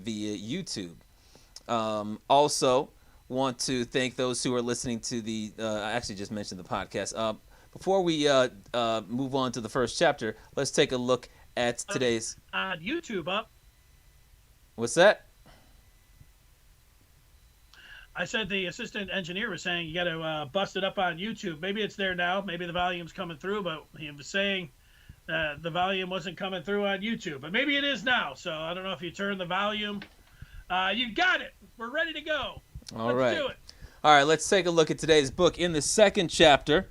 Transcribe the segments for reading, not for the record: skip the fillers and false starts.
via YouTube. Also, want to thank those who are listening to I actually just mentioned the podcast. Before we move on to the first chapter, let's take a look at today's. On YouTube up. What's that? I said the assistant engineer was saying you got to bust it up on YouTube. Maybe it's there now. Maybe the volume's coming through, but he was saying the volume wasn't coming through on YouTube. But maybe it is now. So I don't know if you turn the volume. You got it. We're ready to go. Let's do it. All right, let's take a look at today's book. In the second chapter,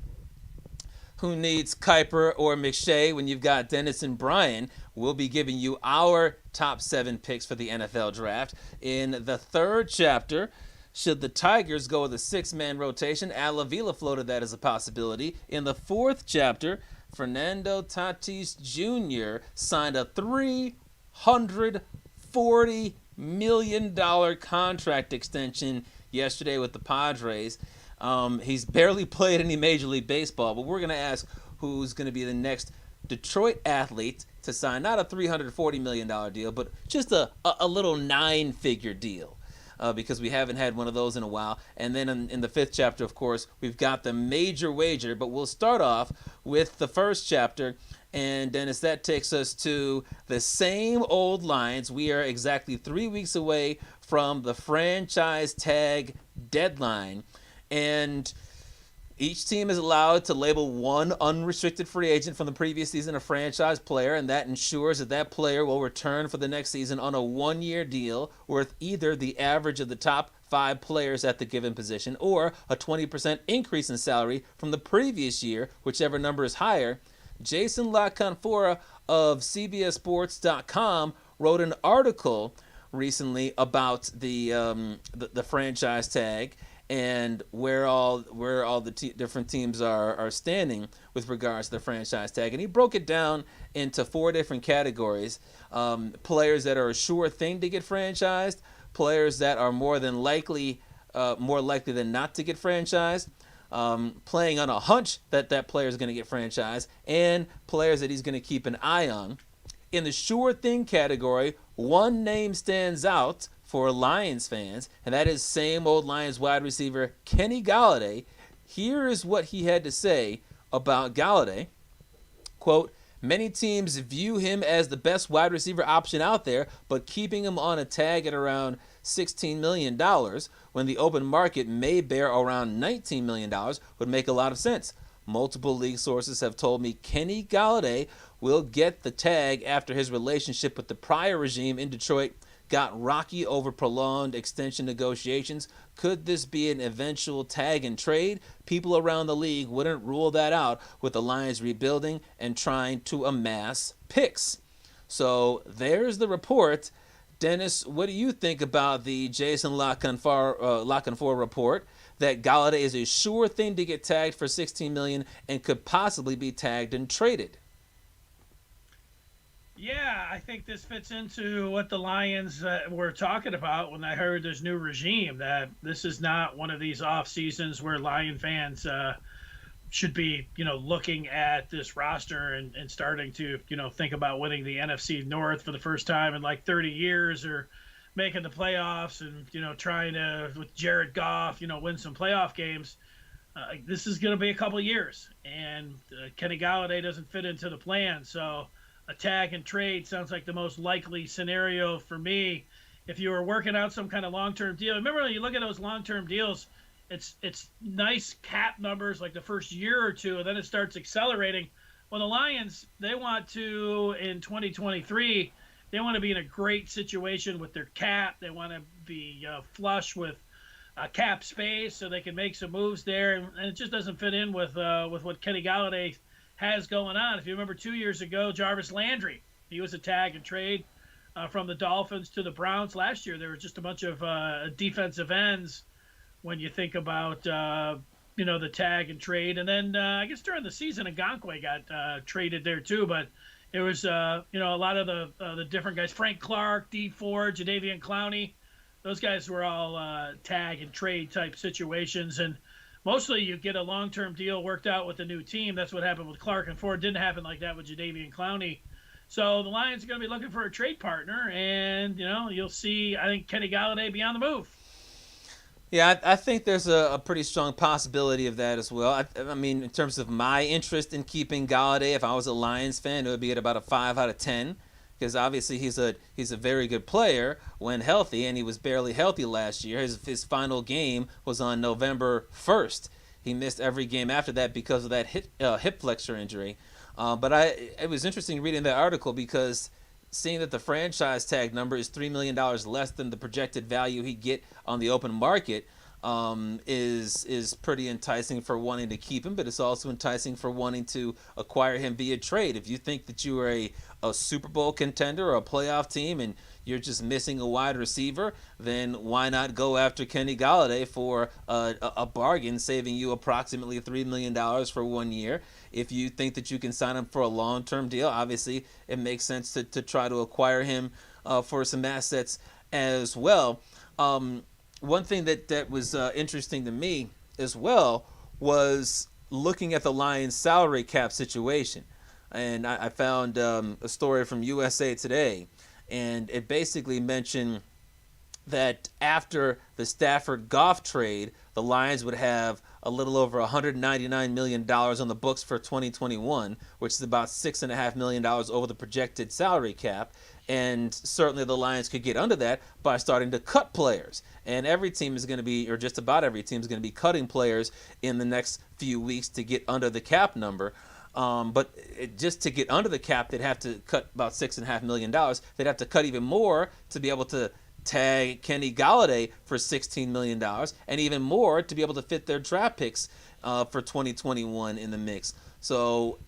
who needs Kuiper or McShay when you've got Dennis and Brian? We'll be giving you our top 7 picks for the NFL draft. In the third chapter, should the Tigers go with a 6-man rotation? Avila floated that as a possibility. In the fourth chapter, Fernando Tatis Jr. signed a $340 million contract extension yesterday with the Padres. He's barely played any Major League Baseball, but we're going to ask who's going to be the next Detroit athlete to sign not a $340 million deal, but just a little 9-figure deal. Because we haven't had one of those in a while. And then in the fifth chapter, of course, we've got the major wager. But we'll start off with the first chapter. And Dennis, that takes us to the same old lines. We are exactly 3 weeks away from the franchise tag deadline. And each team is allowed to label one unrestricted free agent from the previous season a franchise player, and that ensures that that player will return for the next season on a 1-year deal worth either the average of the top 5 players at the given position or a 20% increase in salary from the previous year, whichever number is higher. Jason La Canfora of CBSSports.com wrote an article recently about the franchise tag and where all the different teams are standing with regards to the franchise tag. And he broke it down into 4 different categories. Players that are a sure thing to get franchised, players that are more likely than not to get franchised, playing on a hunch that that player is going to get franchised, and players that he's going to keep an eye on. In the sure thing category, one name stands out for Lions fans, and that is same old Lions wide receiver Kenny Golladay. Here is what he had to say about Gallaudet. Quote, many teams view him as the best wide receiver option out there, but keeping him on a tag at around $16 million when the open market may bear around $19 million would make a lot of sense. Multiple league sources have told me Kenny Golladay will get the tag after his relationship with the prior regime in Detroit got rocky over prolonged extension negotiations. Could this be an eventual tag and trade? People around the league wouldn't rule that out with the Lions rebuilding and trying to amass picks. So there's the report. Dennis, what do you think about the Jason La Canfora report that Gallaudet is a sure thing to get tagged for $16 million and could possibly be tagged and traded? Yeah, I think this fits into what the Lions were talking about when I heard this new regime, that this is not one of these off seasons where Lion fans should be, looking at this roster and starting to, think about winning the NFC North for the first time in like 30 years or making the playoffs and, trying to, with Jared Goff, win some playoff games. This is going to be a couple of years, and Kenny Golladay doesn't fit into the plan, so a tag and trade sounds like the most likely scenario for me. If you were working out some kind of long-term deal, remember when you look at those long-term deals, it's nice cap numbers like the first year or two, and then it starts accelerating. Well, the Lions, they want to, in 2023, they want to be in a great situation with their cap. They want to be flush with cap space so they can make some moves there, and it just doesn't fit in with what Kenny Golladay has going on. If you remember 2 years ago, Jarvis Landry, he was a tag and trade from the Dolphins to the Browns. Last year, there were just a bunch of defensive ends when you think about, the tag and trade. And then I guess during the season, Ngakoue got traded there too. But it was, a lot of the different guys, Frank Clark, D Ford, Jadeveon Clowney, those guys were all tag and trade type situations. And mostly you get a long-term deal worked out with the new team. That's what happened with Clark and Ford. Didn't happen like that with Jadeveon Clowney. So the Lions are going to be looking for a trade partner, and you'll see. I think Kenny Golladay be on the move. Yeah, I think there's a pretty strong possibility of that as well. I mean, in terms of my interest in keeping Galladay, if I was a Lions fan, it would be at about a 5 out of 10, because obviously he's a very good player when healthy, and he was barely healthy last year. His final game was on November 1st. He missed every game after that because of that hip flexor injury. But it was interesting reading that article because seeing that the franchise tag number is $3 million less than the projected value he'd get on the open market is pretty enticing for wanting to keep him, but it's also enticing for wanting to acquire him via trade. If you think that you are a Super Bowl contender or a playoff team and you're just missing a wide receiver, then why not go after Kenny Golladay for a bargain, saving you approximately $3 million for 1 year? If you think that you can sign him for a long-term deal, obviously it makes sense to try to acquire him for some assets as well. One thing that was interesting to me as well was looking at the Lions' salary cap situation. And I found a story from USA Today, and it basically mentioned that after the Stafford Goff trade, the Lions would have a little over $199 million on the books for 2021, which is about $6.5 million over the projected salary cap. And certainly the Lions could get under that by starting to cut players. And every team is going to be, or just about every team is going to be cutting players in the next few weeks to get under the cap number. But just to get under the cap, they'd have to cut about $6.5 million. They'd have to cut even more to be able to tag Kenny Golladay for $16 million, and even more to be able to fit their draft picks for 2021 in the mix. So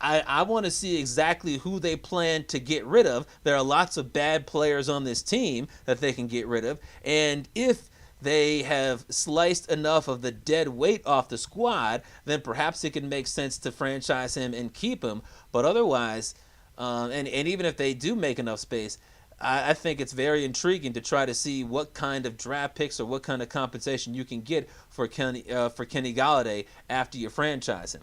I want to see exactly who they plan to get rid of. There are lots of bad players on this team that they can get rid of, and if they have sliced enough of the dead weight off the squad, then perhaps it can make sense to franchise him and keep him. But otherwise, and even if they do make enough space, I think it's very intriguing to try to see what kind of draft picks or what kind of compensation you can get for Kenny Golladay after you franchise him.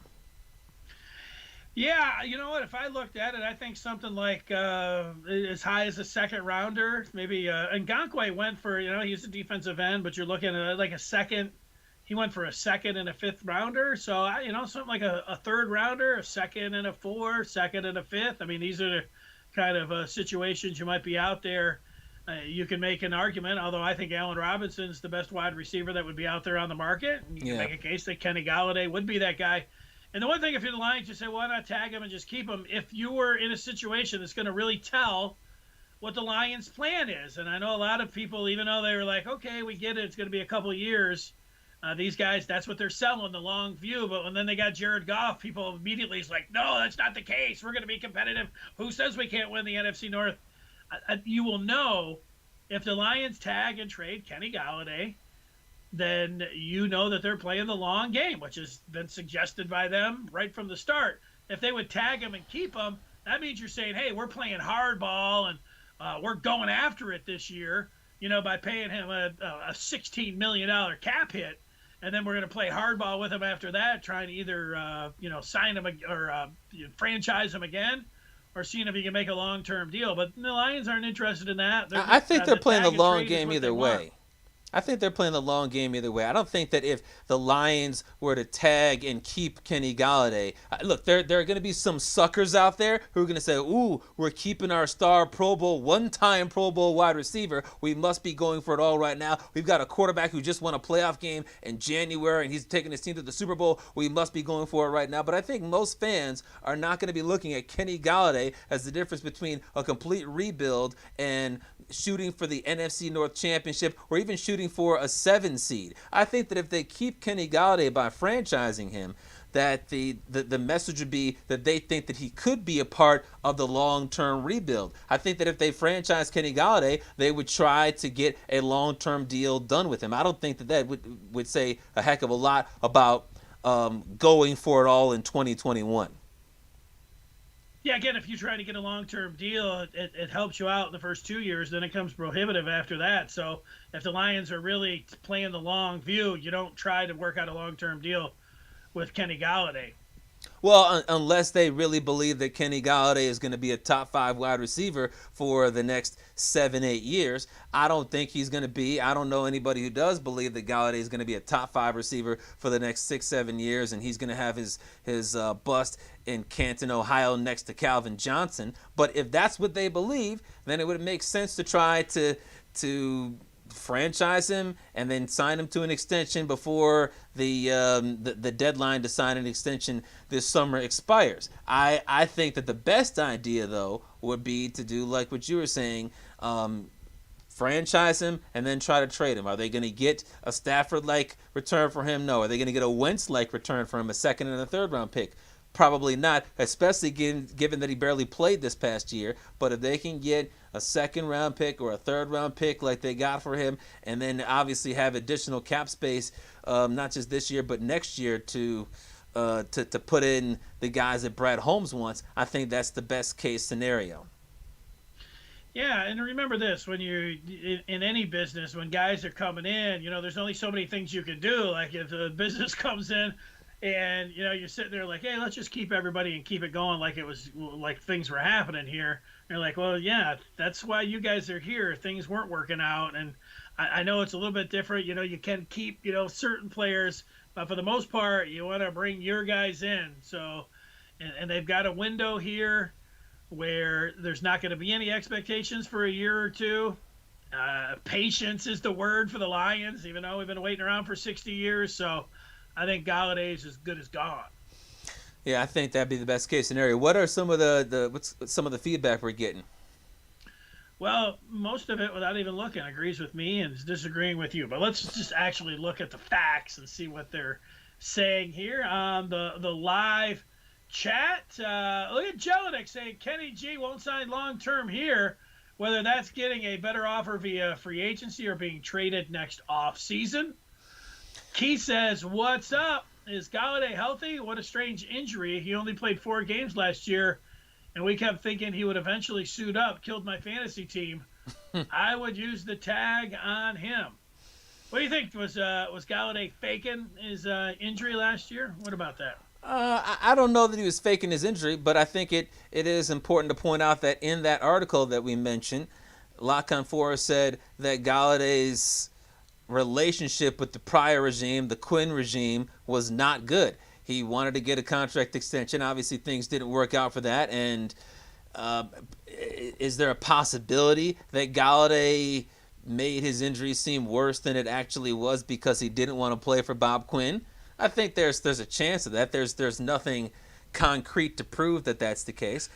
Yeah, you know what? If I looked at it, I think something like as high as a second rounder, maybe. And Ngakoue went for, he's a defensive end, but you're looking at like a second. He went for a second and a fifth rounder. So, something like a third rounder, a second and a fourth, second and a fifth. I mean, these are the kind of situations you might be out there. You can make an argument, although I think Allen Robinson's the best wide receiver that would be out there on the market. You can make a case that Kenny Golladay would be that guy. And the one thing, if you're the Lions, you say, why not tag him and just keep him? If you were in a situation that's going to really tell what the Lions' plan is. And I know a lot of people, even though they were like, okay, we get it, it's going to be a couple of years. These guys, that's what they're selling, the long view. But when then they got Jared Goff, people immediately is like, no, that's not the case. We're going to be competitive. Who says we can't win the NFC North? You will know if the Lions tag and trade Kenny Golladay, then you know that they're playing the long game, which has been suggested by them right from the start. If they would tag him and keep him, that means you're saying, hey, we're playing hardball and we're going after it this year, by paying him a $16 million cap hit. And then we're going to play hardball with him after that, trying to either, sign him or franchise him again, or seeing if he can make a long-term deal. But the Lions aren't interested in that. I think they're playing the long game either way. I think they're playing the long game either way. I don't think that if the Lions were to tag and keep Kenny Golladay, look, there are going to be some suckers out there who are going to say, ooh, we're keeping our star one-time Pro Bowl wide receiver. We must be going for it all right now. We've got a quarterback who just won a playoff game in January, and he's taking his team to the Super Bowl. We must be going for it right now. But I think most fans are not going to be looking at Kenny Golladay as the difference between a complete rebuild and shooting for the NFC North Championship or even shooting for a 7 seed. I think that if they keep Kenny Golladay by franchising him, that the message would be that they think that he could be a part of the long-term rebuild. I think that if they franchise Kenny Golladay, they would try to get a long-term deal done with him. I don't think that would say a heck of a lot about going for it all in 2021. Yeah, again, if you try to get a long-term deal, it helps you out in the first 2 years. Then it comes prohibitive after that. So if the Lions are really playing the long view, you don't try to work out a long-term deal with Kenny Golladay. Well, unless they really believe that Kenny Golladay is going to be a top 5 wide receiver for the next 7-8 years. I don't think he's going to be. I don't know anybody who does believe that Gallaudet is going to be a top 5 receiver for the next 6-7 years, and he's going to have his bust in Canton, Ohio, next to Calvin Johnson. But if that's what they believe, then it would make sense to try to franchise him and then sign him to an extension before the deadline to sign an extension this summer expires. I think that the best idea, though, would be to do like what you were saying, franchise him and then try to trade him. Are they going to get a Stafford-like return for him? No. Are they going to get a Wentz-like return for him, a second and a third round pick? Probably not, especially given that he barely played this past year. But if they can get a second-round pick or a third-round pick like they got for him, and then obviously have additional cap space, not just this year but next year to put in the guys that Brad Holmes wants, I think that's the best-case scenario. Yeah, and remember this, when you're in any business, when guys are coming in, there's only so many things you can do. Like if the business comes in and, you're sitting there like, hey, let's just keep everybody and keep it going like it was like things were happening here. And you're like, well, yeah, that's why you guys are here. Things weren't working out. And I know it's a little bit different. You can keep, certain players, but for the most part, you want to bring your guys in. So, and they've got a window here where there's not going to be any expectations for a year or two. Patience is the word for the Lions, even though we've been waiting around for 60 years. So I think Gallaudet is as good as gone. Yeah, I think that'd be the best case scenario. What are some of what's some of the feedback we're getting? Well, most of it, without even looking, agrees with me and is disagreeing with you. But let's just actually look at the facts and see what they're saying here on the live chat. Look at Jelinek saying Kenny G won't sign long-term here, whether that's getting a better offer via free agency or being traded next off-season. Key says, what's up? Is Gallaudet healthy? What a strange injury. He only played 4 games last year, and we kept thinking he would eventually suit up. Killed my fantasy team. I would use the tag on him. What do you think? Was Gallaudet faking his injury last year? What about that? I don't know that he was faking his injury, but I think it is important to point out that in that article that we mentioned, Lockhon Forrest said that Gallaudet's relationship with the prior regime, the Quinn regime, was not good. He wanted to get a contract extension. Obviously, things didn't work out for that. And is there a possibility that Gallaudet made his injury seem worse than it actually was because he didn't want to play for Bob Quinn? I think there's a chance of that. There's nothing concrete to prove that that's the case.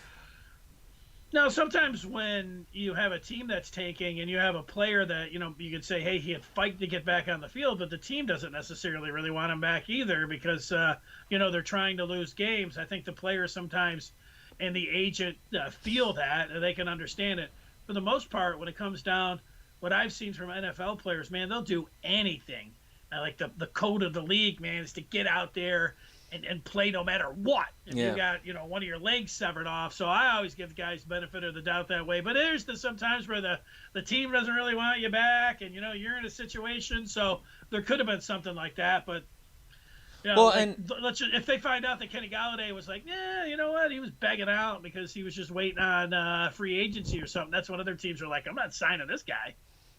No, sometimes when you have a team that's tanking and you have a player that, you could say, hey, he had fight to get back on the field, but the team doesn't necessarily really want him back either because, they're trying to lose games. I think the players sometimes and the agent feel that, and they can understand it. For the most part, when it comes down, what I've seen from NFL players, man, they'll do anything. Like the code of the league, man, is to get out there and play no matter what. If you got, one of your legs severed off. So I always give guys benefit of the doubt that way. But there's sometimes where the team doesn't really want you back and, you're in a situation. So there could have been something like that. But, if they find out that Kenny Golladay was like, yeah, you know what, he was begging out because he was just waiting on free agency or something. That's when other teams are like, I'm not signing this guy.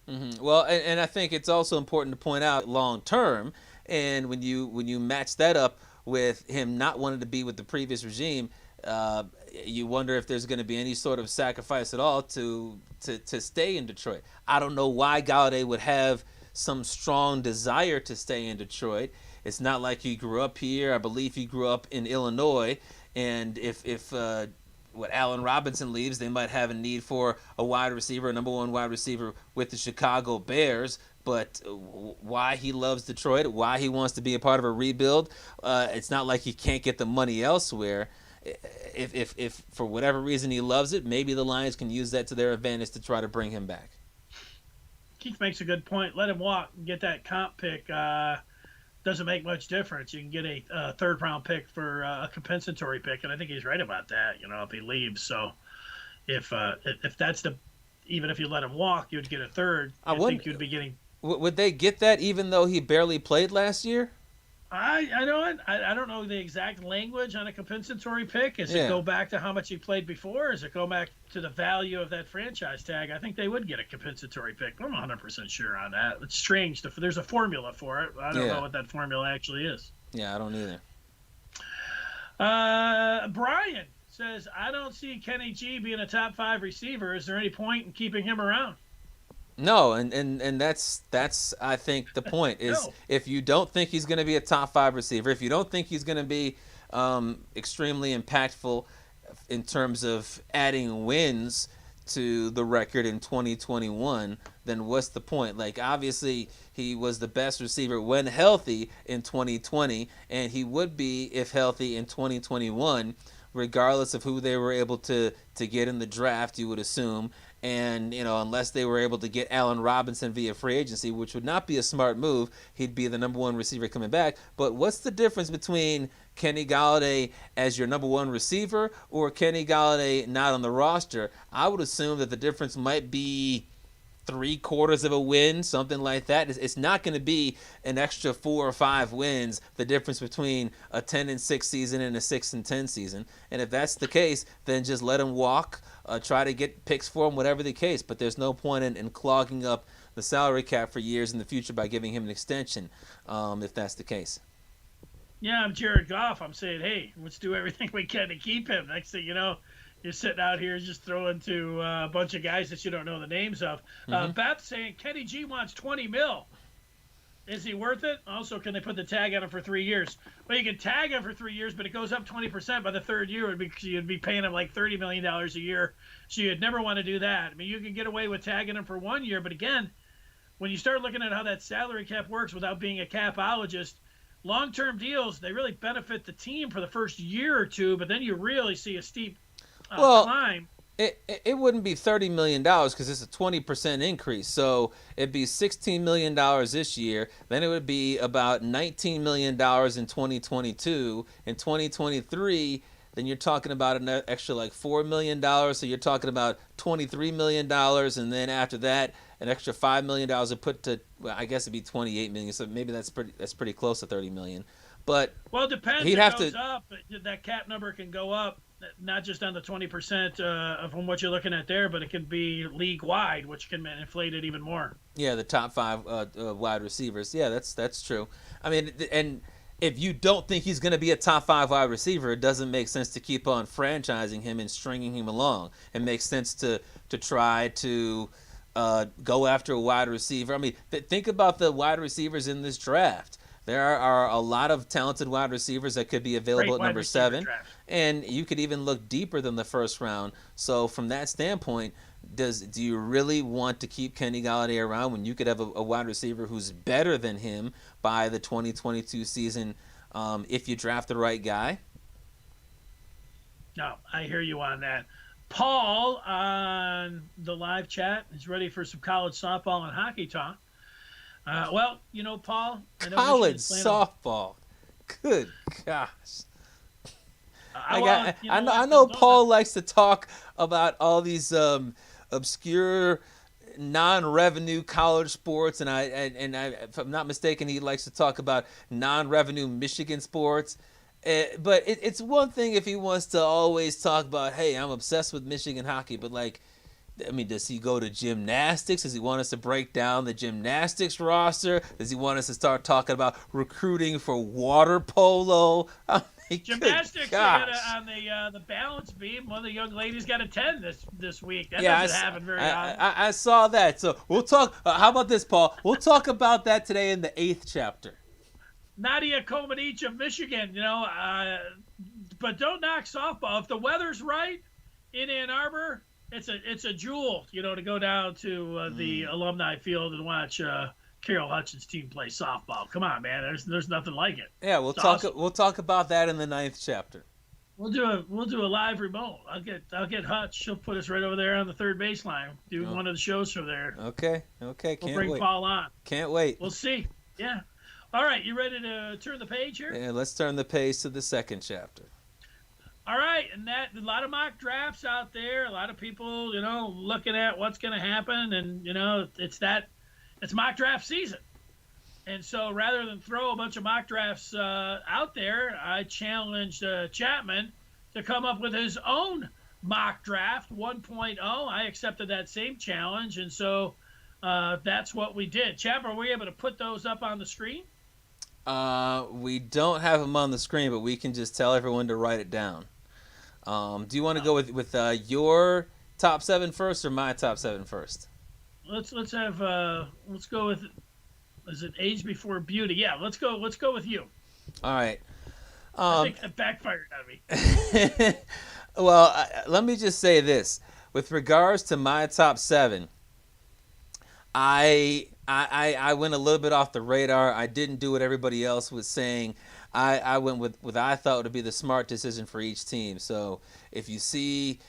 Mm-hmm. Well, and I think it's also important to point out long term, and when you match that up with him not wanting to be with the previous regime, you wonder if there's going to be any sort of sacrifice at all to stay in Detroit. I don't know why Gallaudet would have some strong desire to stay in Detroit. It's not like he grew up here. I believe he grew up in Illinois, and if Allen Robinson leaves, they might have a need for a wide receiver, a number 1 wide receiver with the Chicago Bears. But why he loves Detroit, why he wants to be a part of a rebuild, it's not like he can't get the money elsewhere. If for whatever reason he loves it, maybe the Lions can use that to their advantage to try to bring him back. Keith makes a good point. Let him walk and get that comp pick. Doesn't make much difference. You can get a third-round pick for a compensatory pick, and I think he's right about that, if he leaves. So if that's even if you let him walk, you'd get a third. I think you'd be getting. Would they get that even though he barely played last year? I know it. I don't know the exact language on a compensatory pick. Does it go back to how much he played before? Or does it go back to the value of that franchise tag? I think they would get a compensatory pick. I'm 100% sure on that. It's strange. There's a formula for it. I don't know what that formula actually is. Yeah, I don't either. Brian says, I don't see Kenny G being a top 5 receiver. Is there any point in keeping him around? No, and that's I think the point is if you don't think he's going to be a top 5 receiver, if you don't think he's going to be extremely impactful in terms of adding wins to the record in 2021, then what's the point? Like, obviously he was the best receiver when healthy in 2020, and he would be if healthy in 2021, regardless of who they were able to get in the draft, you would assume. And, unless they were able to get Allen Robinson via free agency, which would not be a smart move, he'd be the number 1 receiver coming back. But what's the difference between Kenny Golladay as your number 1 receiver or Kenny Golladay not on the roster? I would assume that the difference might be 3/4 of a win, something like that. It's not going to be an extra 4 or 5 wins, the difference between a 10-6 season and a 6-10 season. And if that's the case, then just let him walk, try to get picks for him, whatever the case. But there's no point in clogging up the salary cap for years in the future by giving him an extension, if that's the case. Yeah, I'm Jared Goff. I'm saying, hey, let's do everything we can to keep him. Next thing you know, you're sitting out here just throwing to a bunch of guys that you don't know the names of. Beth saying Kenny G wants $20 million. Is he worth it? Also, can they put the tag on him for 3 years? Well, you can tag him for 3 years, but it goes up 20% by the third year because you'd be paying him like $30 million a year. So you'd never want to do that. I mean, you can get away with tagging him for 1 year, but again, when you start looking at how that salary cap works without being a capologist, long-term deals, they really benefit the team for the first year or two, but then you really see a steep climb. It wouldn't be $30 million because it's a 20% increase. So it'd be $16 million this year. Then it would be about $19 million in 2022. In 2023, then you're talking about an extra like $4 million. So you're talking about $23 million. And then after that, an extra $5 million would put to, well, I guess it'd be $28 million. So maybe that's pretty close to $30 million. But well, it depends. He'd have to up. That cap number can go up. Not just on the 20% of what you're looking at there, but it can be league-wide, which can inflate it even more. Yeah, the top 5 wide receivers. Yeah, that's true. I mean, and if you don't think he's going to be a top 5 wide receiver, it doesn't make sense to keep on franchising him and stringing him along. It makes sense to try to go after a wide receiver. I mean, think about the wide receivers in this draft. There are a lot of talented wide receivers that could be available at number 7. And you could even look deeper than the first round. So from that standpoint, do you really want to keep Kenny Golladay around when you could have a wide receiver who's better than him by the 2022 season if you draft the right guy? No, I hear you on that. Paul on the live chat is ready for some college softball and hockey talk. Well, Paul. College softball. Good gosh. I know Paul likes to talk about all these obscure non-revenue college sports, and if I'm not mistaken, he likes to talk about non-revenue Michigan sports. But it's one thing if he wants to always talk about, hey, I'm obsessed with Michigan hockey, but like, I mean, does he go to gymnastics? Does he want us to break down the gymnastics roster? Does he want us to start talking about recruiting for water polo? I mean, gymnastics on the balance beam. One of the young ladies got a 10 this week. That doesn't happen very often. I saw that. So we'll talk. How about this, Paul? We'll talk about that today in the 8th chapter. Nadia Comaneci of Michigan, but don't knock softball. If the weather's right in Ann Arbor, it's a jewel, to go down to the alumni field and watch Carol Hutchins' team play softball. Come on, man. There's nothing like it. Yeah, we'll talk about that in the 9th chapter. We'll do a live remote. I'll get Hutch. She'll put us right over there on the third baseline. Do one of the shows from there. Okay. We'll bring Paul on. Can't wait. We'll see. Yeah. All right, you ready to turn the page here? Yeah, let's turn the page to the 2nd chapter. All right, and a lot of mock drafts out there. A lot of people, looking at what's going to happen, and it's mock draft season. And so rather than throw a bunch of mock drafts out there, I challenged Chapman to come up with his own mock draft 1.0. I accepted that same challenge. And so that's what we did. Chapman, were we able to put those up on the screen? We don't have them on the screen, but we can just tell everyone to write it down. Do you want to go with your top seven first or my top seven first? Let's go with, is it age before beauty? Yeah, let's go with you. All right. I think that backfired on me. Well, let me just say this: with regards to my top seven, I went a little bit off the radar. I didn't do what everybody else was saying. I went with what I thought would be the smart decision for each team. So if you see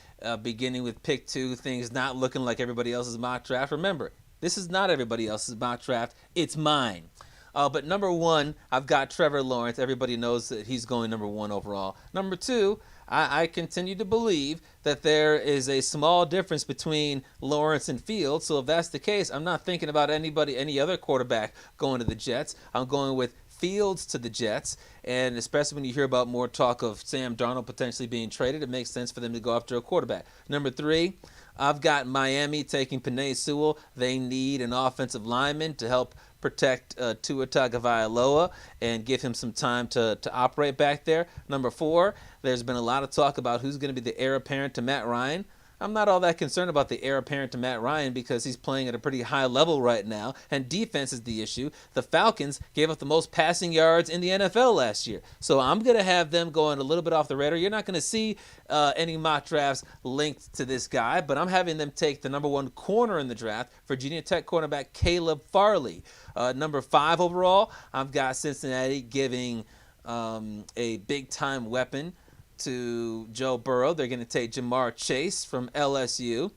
beginning with pick two, things not looking like everybody else's mock draft, remember, this is not everybody else's mock draft. It's mine. But number one, I've got Trevor Lawrence. Everybody knows that he's going number one overall. Number two, I continue to believe that there is a small difference between Lawrence and Fields. So if that's the case, I'm not thinking about any other quarterback going to the Jets. I'm going with Fields to the Jets. And especially when you hear about more talk of Sam Darnold potentially being traded, it makes sense for them to go after a quarterback. Number three, I've got Miami taking Penei Sewell. They need an offensive lineman to help protect Tua Tagovailoa and give him some time to operate back there. Number four, there's been a lot of talk about who's going to be the heir apparent to Matt Ryan. I'm not all that concerned about the heir apparent to Matt Ryan because he's playing at a pretty high level right now, and defense is the issue. The Falcons gave up the most passing yards in the NFL last year, so I'm going to have them going a little bit off the radar. You're not going to see any mock drafts linked to this guy, but I'm having them take the number one corner in the draft, Virginia Tech cornerback Caleb Farley. Number five overall, I've got Cincinnati giving a big-time weapon to Joe Burrow. They're going to take Jamar Chase from LSU.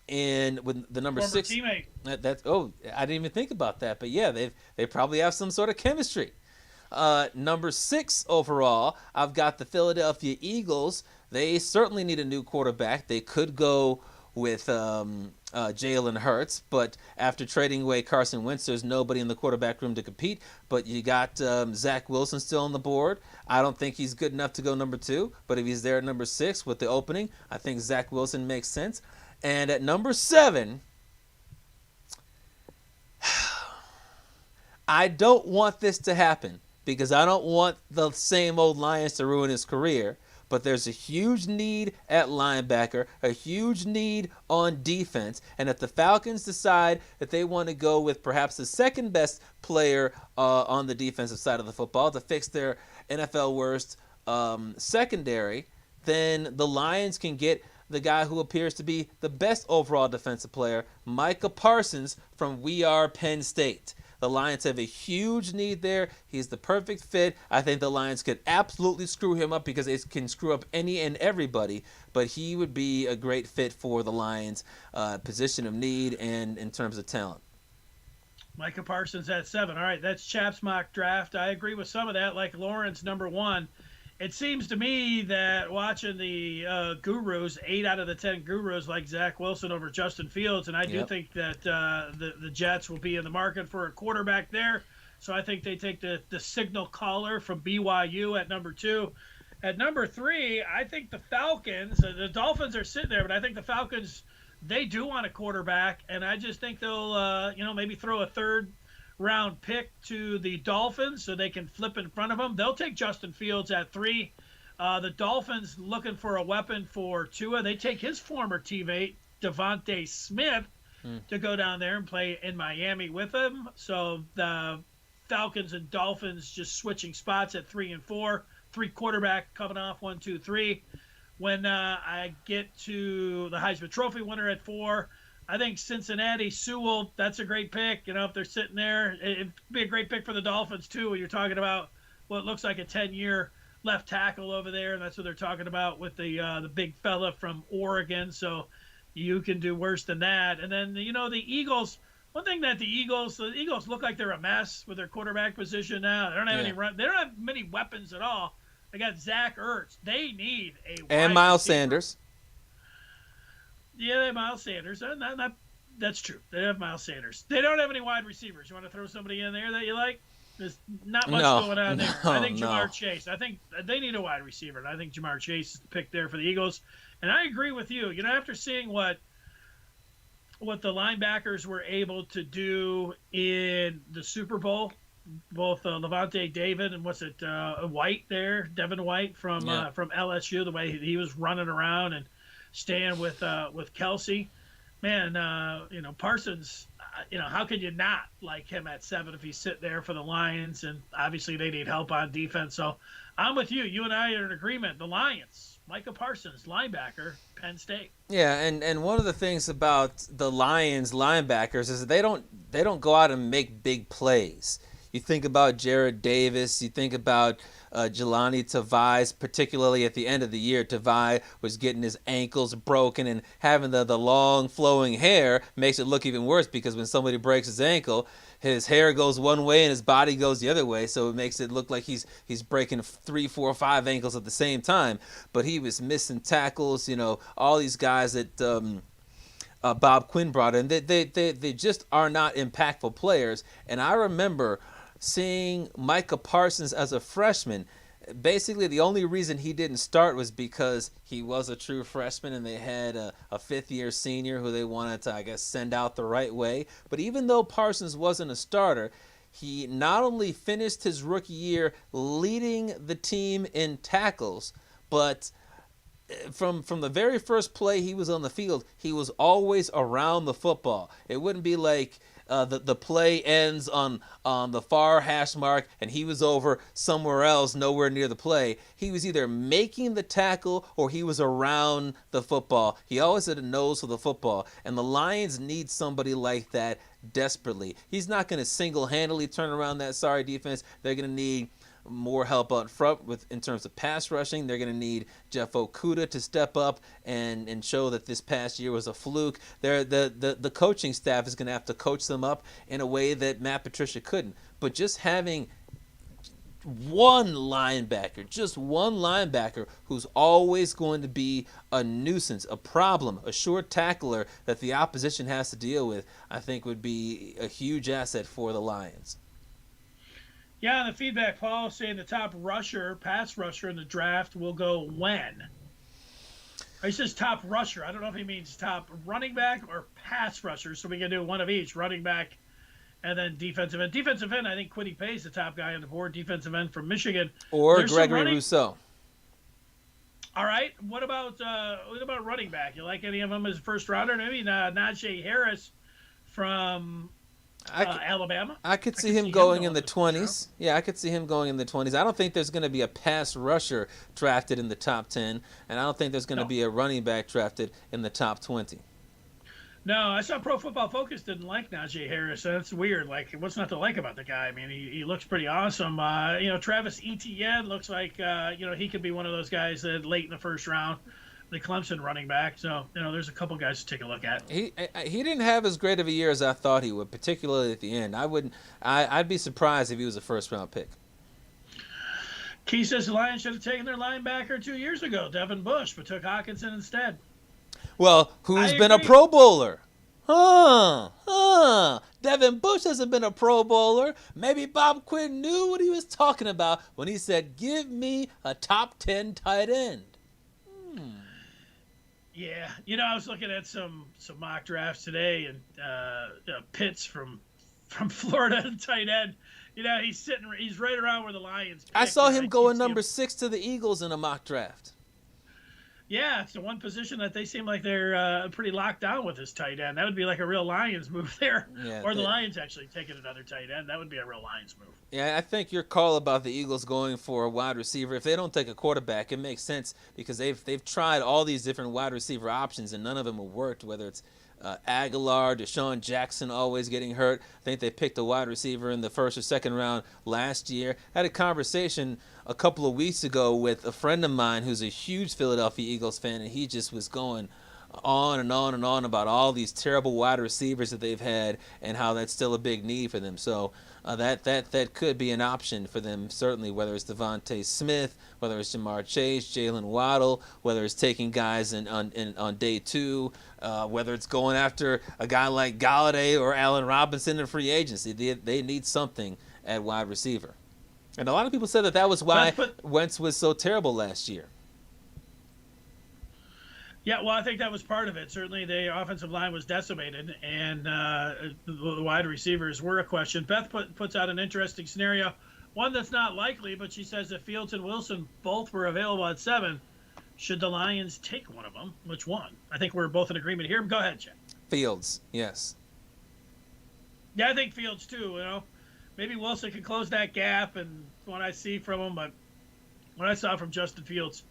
And with the number Former six teammate. that's I didn't even think about that. But yeah, they probably have some sort of chemistry. Number six overall, I've got the Philadelphia Eagles. They certainly need a new quarterback. They could go with Jalen Hurts, but after trading away Carson Wentz, there's nobody in the quarterback room to compete. But you got Zach Wilson still on the board. I don't think he's good enough to go number two, but if he's there at number six with the opening, I think Zach Wilson makes sense. And at number seven, I don't want this to happen because I don't want the same old Lions to ruin his career. But there's a huge need at linebacker, a huge need on defense. And if the Falcons decide that they want to go with perhaps the second best player on the defensive side of the football to fix their NFL worst secondary, then the Lions can get the guy who appears to be the best overall defensive player, Micah Parsons from We Are Penn State. The Lions have a huge need there. He's the perfect fit. I think the Lions could absolutely screw him up because it can screw up any and everybody, but he would be a great fit for the Lions' position of need and in terms of talent. Micah Parsons at 7. All right, that's Chap's mock draft. I agree with some of that, like Lawrence, number 1. It seems to me that watching the gurus, 8 out of the 10 gurus like Zach Wilson over Justin Fields, and I do think that the Jets will be in the market for a quarterback there. So I think they take the signal caller from BYU at number 2. At number 3, I think the Falcons, the Dolphins are sitting there, but I think the Falcons, they do want a quarterback, and I just think they'll, maybe throw a third-round pick to the Dolphins so they can flip in front of them. They'll take Justin Fields at 3. The Dolphins looking for a weapon for Tua. They take his former teammate, Devontae Smith, to go down there and play in Miami with him. So the Falcons and Dolphins just switching spots at 3 and 4. 3 quarterback coming off 1, 2, 3. When I get to the Heisman Trophy winner at 4, I think Cincinnati, Sewell, that's a great pick. If they're sitting there, it'd be a great pick for the Dolphins, too, when you're talking about what looks like a 10-year left tackle over there, and that's what they're talking about with the big fella from Oregon. So you can do worse than that. And then, the Eagles, one thing that the Eagles look like they're a mess with their quarterback position now. They don't have they don't have many weapons at all. They got Zach Ertz. They need a and Miles Sanders. Yeah, they have Miles Sanders. That's true. They have Miles Sanders. They don't have any wide receivers. You want to throw somebody in there that you like? There's not much going on there. I think Jamar Chase. I think they need a wide receiver, and I think Jamar Chase is the pick there for the Eagles. And I agree with you. After seeing what the linebackers were able to do in the Super Bowl, both Levante David and White there, Devin White from LSU, the way he was running around and staying with Kelsey. Man, Parsons, how could you not like him at 7 if he's sitting there for the Lions? And obviously they need help on defense. So I'm with you. You and I are in agreement. The Lions, Micah Parsons, linebacker, Penn State. Yeah, and one of the things about the Lions linebackers is that they don't go out and make big plays. You think about Jared Davis. You think about Jelani Tavai, particularly at the end of the year. Tavai was getting his ankles broken, and having the long flowing hair makes it look even worse, because when somebody breaks his ankle, his hair goes one way and his body goes the other way, so it makes it look like he's breaking 3, 4, 5 ankles at the same time. But he was missing tackles. All these guys that Bob Quinn brought in, they just are not impactful players. And I remember seeing Micah Parsons as a freshman. Basically, the only reason he didn't start was because he was a true freshman and they had a fifth-year senior who they wanted to, I guess, send out the right way. But even though Parsons wasn't a starter, he not only finished his rookie year leading the team in tackles, but from the very first play he was on the field, he was always around the football. It wouldn't be like the play ends on the far hash mark and he was over somewhere else, nowhere near the play. He was either making the tackle or he was around the football. He always had a nose for the football, and the Lions need somebody like that desperately. He's not going to single-handedly turn around that sorry defense. They're going to need more help up front in terms of pass rushing. They're going to need Jeff Okudah to step up and show that this past year was a fluke. The coaching staff is going to have to coach them up in a way that Matt Patricia couldn't. But just having one linebacker who's always going to be a nuisance, a problem, a short tackler that the opposition has to deal with, I think would be a huge asset for the Lions. Yeah, the feedback, Paul, saying the top pass rusher in the draft will go when? He says top rusher. I don't know if he means top running back or pass rusher, so we can do one of each, running back and then defensive end. Defensive end, I think Kwity Paye's the top guy on the board, defensive end from Michigan. Or there's Gregory Rousseau. All right. What about running back? You like any of them as a first rounder? Maybe Najee Harris from Alabama. I could see him going in the 20s. Yeah, I could see him going in the 20s. I don't think there's going to be a pass rusher drafted in the top 10, and I don't think there's going to be a running back drafted in the top 20. No, I saw Pro Football Focus didn't like Najee Harris. That's weird. Like, what's not to like about the guy? I mean, he looks pretty awesome. Travis Etienne looks like he could be one of those guys that late in the first round. The Clemson running back. So, there's a couple guys to take a look at. He didn't have as great of a year as I thought he would, particularly at the end. I'd be surprised if he was a first-round pick. Key says the Lions should have taken their linebacker 2 years ago, Devin Bush, but took Hawkinson instead. Well, who's been a Pro Bowler? Devin Bush hasn't been a Pro Bowler. Maybe Bob Quinn knew what he was talking about when he said, give me a top 10 tight end. Yeah, I was looking at some mock drafts today, and Pitts from Florida, tight end. He's right around where the Lions picked. I saw him going number 6 to the Eagles in a mock draft. Yeah, it's the one position that they seem like they're pretty locked down with this tight end. That would be like a real Lions move there. Yeah, or the Lions actually taking another tight end. That would be a real Lions move. Yeah, I think your call about the Eagles going for a wide receiver, if they don't take a quarterback, it makes sense because they've tried all these different wide receiver options and none of them have worked, whether it's Aguilar, Deshaun Jackson always getting hurt. I think they picked a wide receiver in the first or second round last year. I had a conversation a couple of weeks ago with a friend of mine who's a huge Philadelphia Eagles fan, and he just was going on and on and on about all these terrible wide receivers that they've had and how that's still a big need for them. So that could be an option for them, certainly, whether it's Devontae Smith, whether it's Jamar Chase, Jalen Waddle, whether it's taking guys on day two, whether it's going after a guy like Gallaudet or Allen Robinson in free agency. They need something at wide receiver. And a lot of people said that was why Wentz was so terrible last year. Yeah, well, I think that was part of it. Certainly, the offensive line was decimated, and the wide receivers were a question. Beth puts out an interesting scenario, one that's not likely, but she says if Fields and Wilson both were available at 7, should the Lions take one of them? Which one? I think we're both in agreement here. Go ahead, Chad. Fields, yes. Yeah, I think Fields too. Maybe Wilson can close that gap, and what I see from him, but what I saw from Justin Fields,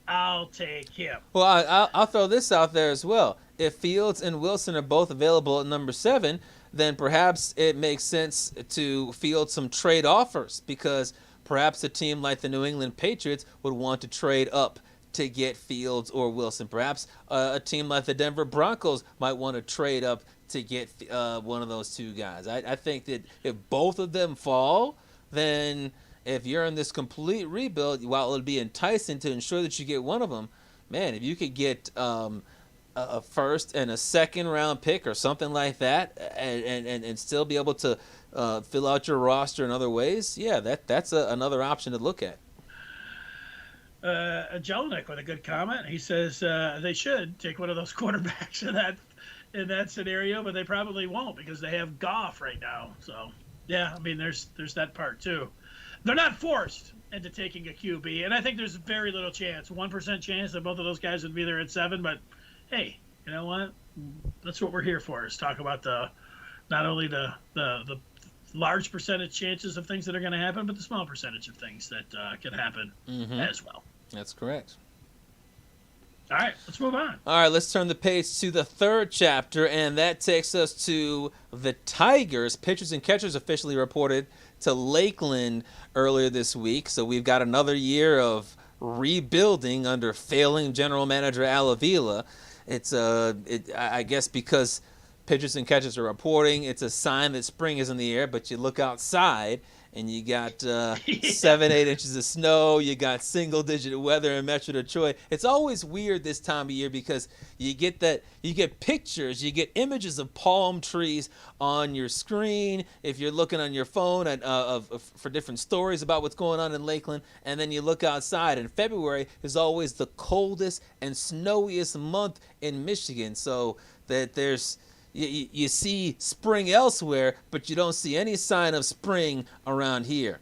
I'll take him. Well, I'll throw this out there as well. If Fields and Wilson are both available at number 7, then perhaps it makes sense to field some trade offers, because perhaps a team like the New England Patriots would want to trade up to get Fields or Wilson. Perhaps a team like the Denver Broncos might want to trade up to get one of those two guys. I think that if both of them fall, then if you're in this complete rebuild, while it would be enticing to ensure that you get one of them, man, if you could get a first and a second round pick or something like that, and still be able to fill out your roster in other ways, yeah, that's another option to look at. Jelinek with a good comment. He says they should take one of those quarterbacks in that scenario, but they probably won't because they have Goff right now. So yeah, I mean there's that part too. They're not forced into taking a QB, and I think there's very little chance, 1% chance that both of those guys would be there at 7. But hey, you know what? That's what we're here for, is talk about not only the large percentage chances of things that are going to happen, but the small percentage of things that can happen as well. That's correct. All right, let's move on. All right, let's turn the page to the 3rd chapter, and that takes us to the Tigers. Pitchers and catchers officially reported to Lakeland earlier this week, so we've got another year of rebuilding under failing general manager Avila. I guess because pitchers and catchers are reporting, it's a sign that spring is in the air, but you look outside and you got 7-8 inches of snow. You got single-digit weather in Metro Detroit. It's always weird this time of year because you get pictures, you get images of palm trees on your screen if you're looking on your phone for different stories about what's going on in Lakeland, and then you look outside, and February is always the coldest and snowiest month in Michigan, so that there's you see spring elsewhere, but you don't see any sign of spring around here.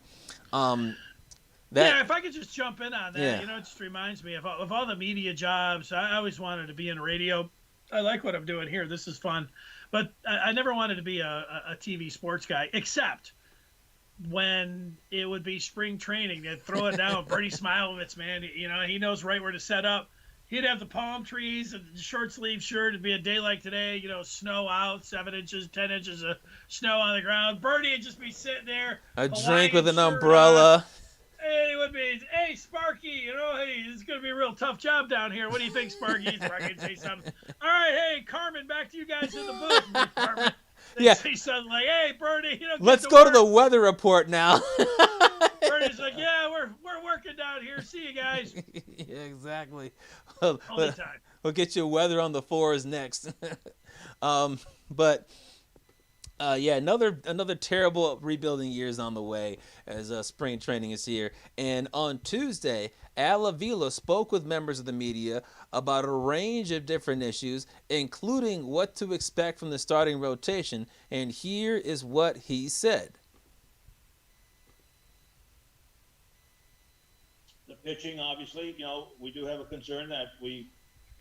If I could just jump in on that, yeah. It just reminds me of all the media jobs. I always wanted to be in radio. I like what I'm doing here. This is fun. But I never wanted to be a TV sports guy, except when it would be spring training. They'd throw it down. Bernie Smilovitz, man, he knows right where to set up. He'd have the palm trees and the short sleeve shirt. It'd be a day like today, snow out, 7 inches, 10 inches of snow on the ground. Bernie would just be sitting there. A drink with an umbrella. And he would be, hey, Sparky, hey, it's going to be a real tough job down here. What do you think, Sparky? Sparky would say something. All right, hey, Carmen, back to you guys in the booth. Carmen. They'd say something like, hey, Bernie, let's go to the weather report now. Bernie's like, yeah, we're working down here. See you guys. Yeah, exactly. Only time. We'll get you weather on the 4s next. Another terrible rebuilding year is on the way as spring training is here. And on Tuesday, Avila spoke with members of the media about a range of different issues, including what to expect from the starting rotation. And here is what he said. The pitching, obviously, we do have a concern that we,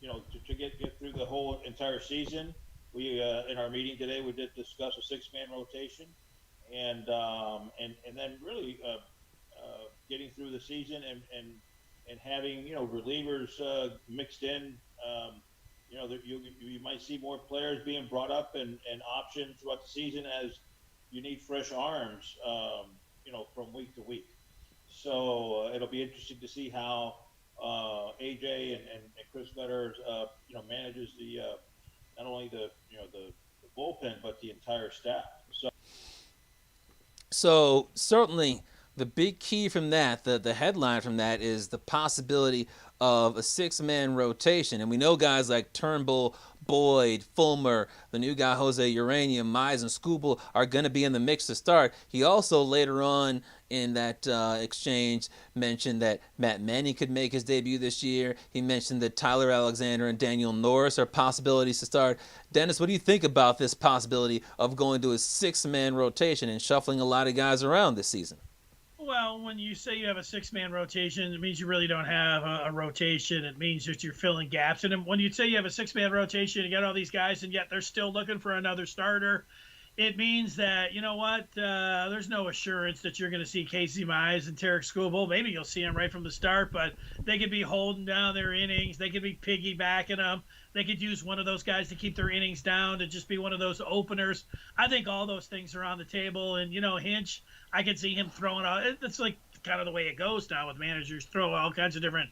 to get through the whole entire season. We in our meeting today, we did discuss a 6-man rotation, and then really getting through the season and having relievers mixed in. You might see more players being brought up and optioned throughout the season as you need fresh arms, from week to week. So it'll be interesting to see how AJ and Chris Vetter, manages the not only the bullpen but the entire staff. So certainly the big key from that, the headline from that, is the possibility of a six-man rotation. And we know guys like Turnbull, Boyd, Fulmer, the new guy Jose Urania, Mize, and Skubal are going to be in the mix to start. He also later on in that exchange mentioned that Matt Manning could make his debut this year. He mentioned that Tyler Alexander and Daniel Norris are possibilities to start. Dennis, what do you think about this possibility of going to a six-man rotation and shuffling a lot of guys around this season? Well, when you say you have a six-man rotation, it means you really don't have a rotation. It means that you're filling gaps. And when you say you have a six-man rotation, you got all these guys, and yet they're still looking for another starter, it means that, you know what, there's no assurance that you're going to see Casey Mize and Tarek Skubal. Maybe you'll see them right from the start, but they could be holding down their innings. They could be piggybacking them. They could use one of those guys to keep their innings down, to just be one of those openers. I think all those things are on the table. And, Hinch, I could see him throwing out. It's like kind of the way it goes now with managers, throw all kinds of different,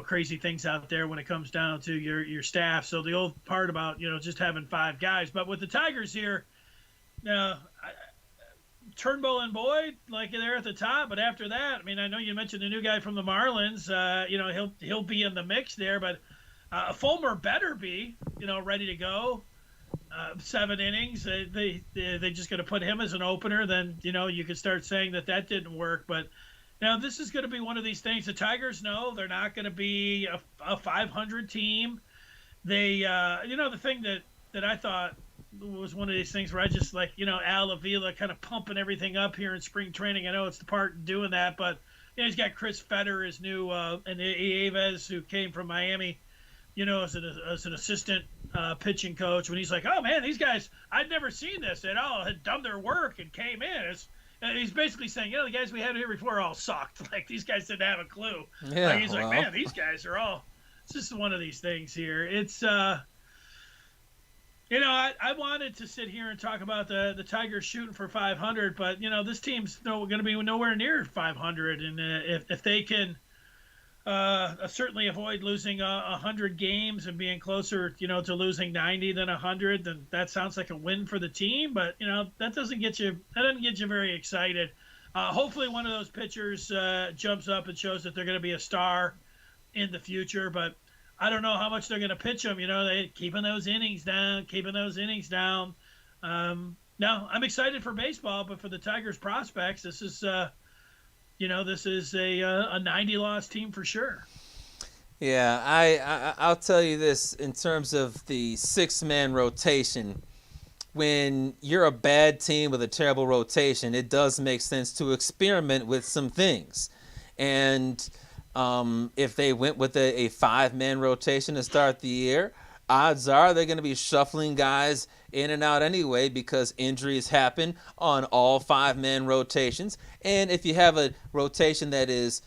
crazy things out there when it comes down to your staff. So the old part about, just having five guys. But with the Tigers here, Turnbull and Boyd, like they're at the top. But after that, I know you mentioned the new guy from the Marlins. He'll be in the mix there. But Fulmer better be, ready to go. 7 innings. They just going to put him as an opener. Then, you could start saying that didn't work. But this is going to be one of these things. The Tigers know they're not going to be a 500 team. They, the thing that I thought was one of these things where I just Avila kind of pumping everything up here in spring training. I know it's the part doing that, but he's got Chris Fetter, his new, and Aves, who came from Miami, as an assistant pitching coach. When he's like, oh man, these guys, I'd never seen this. They all had done their work and came in. He's basically saying, the guys we had here before all sucked. Like, these guys didn't have a clue. Yeah, he's like, man, these guys are all. It's just one of these things here. It's I wanted to sit here and talk about the Tigers shooting for 500, but this team's going to be nowhere near 500, and if they can certainly avoid losing 100 games and being closer, to losing 90 than 100, then that sounds like a win for the team. But that doesn't get you very excited. Hopefully, one of those pitchers jumps up and shows that they're going to be a star in the future, but I don't know how much they're going to pitch them. They keeping those innings down. No, I'm excited for baseball, but for the Tigers prospects, this is, this is a 90-loss team for sure. Yeah, I'll tell you this in terms of the six-man rotation. When you're a bad team with a terrible rotation, it does make sense to experiment with some things. And if they went with a five-man rotation to start the year, odds are they're going to be shuffling guys in and out anyway because injuries happen on all five-man rotations. And if you have a rotation that is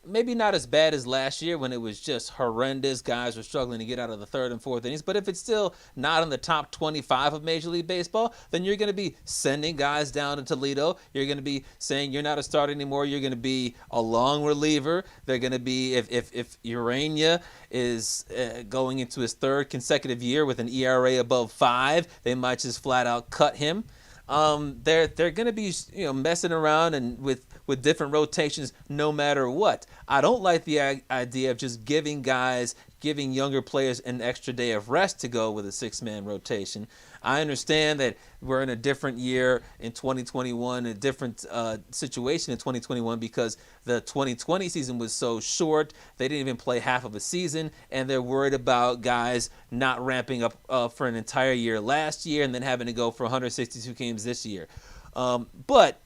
maybe not as bad as last year when it was just horrendous, guys were struggling to get out of the third and fourth innings, but if it's still not in the top 25 of Major League Baseball, then you're going to be sending guys down to Toledo. You're going to be saying you're not a starter anymore. You're going to be a long reliever. They're going to be, if Urania is going into his third consecutive year with an ERA above 5, they might just flat out cut him. They're going to be messing around and with different rotations no matter what. I don't like the idea of just giving younger players an extra day of rest to go with a six-man rotation. I understand that we're in a different year in 2021, a different situation in 2021 because the 2020 season was so short. They didn't even play half of a season, and they're worried about guys not ramping up for an entire year last year and then having to go for 162 games this year. But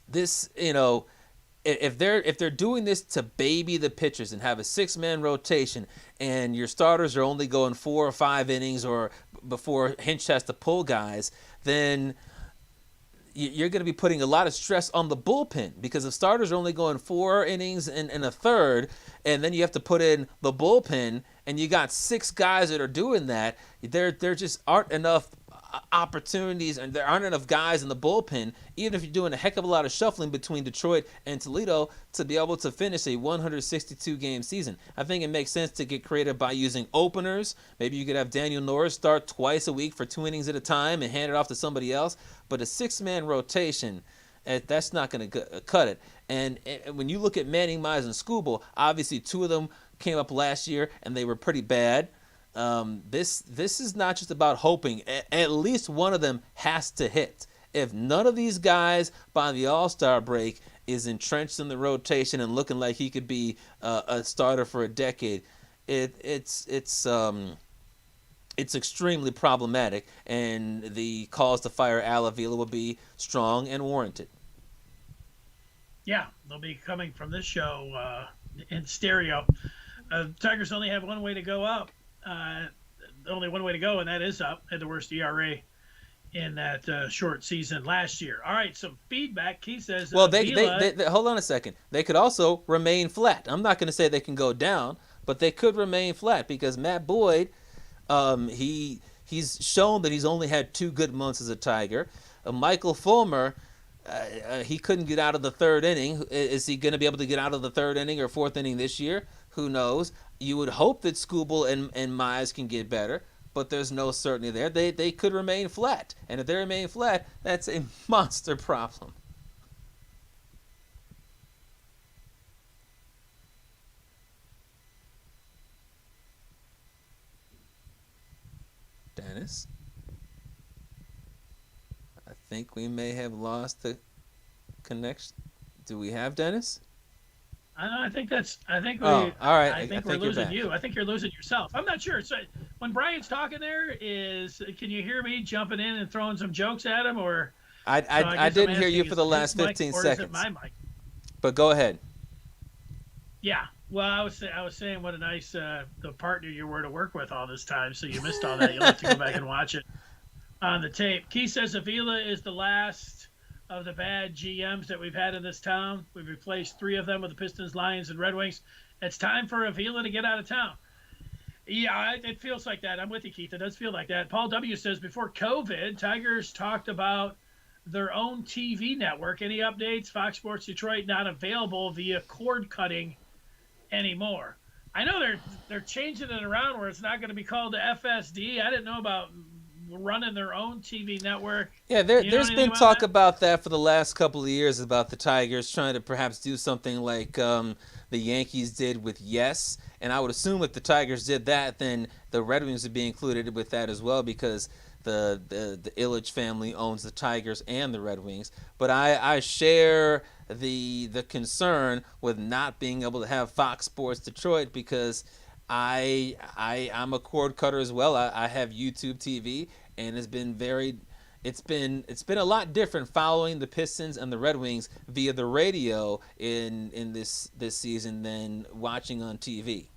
this, if they're doing this to baby the pitchers and have a six-man rotation and your starters are only going 4 or 5 innings or before Hinch has to pull guys, then you're going to be putting a lot of stress on the bullpen because if starters are only going 4 innings and a third, and then you have to put in the bullpen and you got 6 guys that are doing that, there just aren't enough opportunities, and there aren't enough guys in the bullpen, even if you're doing a heck of a lot of shuffling between Detroit and Toledo, to be able to finish a 162-game season. I think it makes sense to get creative by using openers. Maybe you could have Daniel Norris start twice a week for 2 innings at a time and hand it off to somebody else. But a 6-man rotation, that's not going to cut it. And when you look at Manning, Mize, and Skubal, obviously 2 of them came up last year and they were pretty bad. This is not just about hoping. At least one of them has to hit. If none of these guys by the All-Star break is entrenched in the rotation and looking like he could be a starter for a decade, it's extremely problematic, and the calls to fire Avila will be strong and warranted. Yeah, they'll be coming from this show in stereo. Tigers only have one way to go up. Only one way to go, and that is up. Had the worst ERA in that short season last year. All right, some feedback. Keith says, well, they hold on a second. They could also remain flat. I'm not going to say they can go down, but they could remain flat because Matt Boyd, he's shown that he's only had 2 good months as a Tiger. Michael Fulmer, he couldn't get out of the 3rd inning. Is he going to be able to get out of the 3rd inning or 4th inning this year? Who knows? You would hope that Skubal and Mize can get better, but there's no certainty there. They could remain flat, and if they remain flat, that's a monster problem. Dennis? I think we may have lost the connection. Do we have Dennis? I think we. All right. I think we're losing you. I think you're losing yourself. I'm not sure. So when Brian's talking, can you hear me jumping in and throwing some jokes at him, or? I didn't hear you for the last 15 seconds. Or is it my mic? But go ahead. Yeah. Well, I was saying what a nice the partner you were to work with all this time. So you missed all that. You'll have to go back and watch it on the tape. Keith says Avila is the last of the bad GMs that we've had in this town. We've replaced 3 of them with the Pistons, Lions, and Red Wings. It's time for Avila to get out of town. Yeah, it feels like that. I'm with you, Keith. It does feel like that. Paul W. says, before COVID, Tigers talked about their own TV network. Any updates? Fox Sports Detroit not available via cord cutting anymore. I know they're changing it around where it's not going to be called the FSD. I didn't know about running their own TV network. Yeah, there's been talk about that for the last couple of years, about the Tigers trying to perhaps do something like the Yankees did with Yes. And I would assume if the Tigers did that, then the Red Wings would be included with that as well, because the Ilitch family owns the Tigers and the Red Wings. But I share the concern with not being able to have Fox Sports Detroit, because I'm a cord cutter as well. I have YouTube TV, and it's been a lot different following the Pistons and the Red Wings via the radio in this season than watching on TV.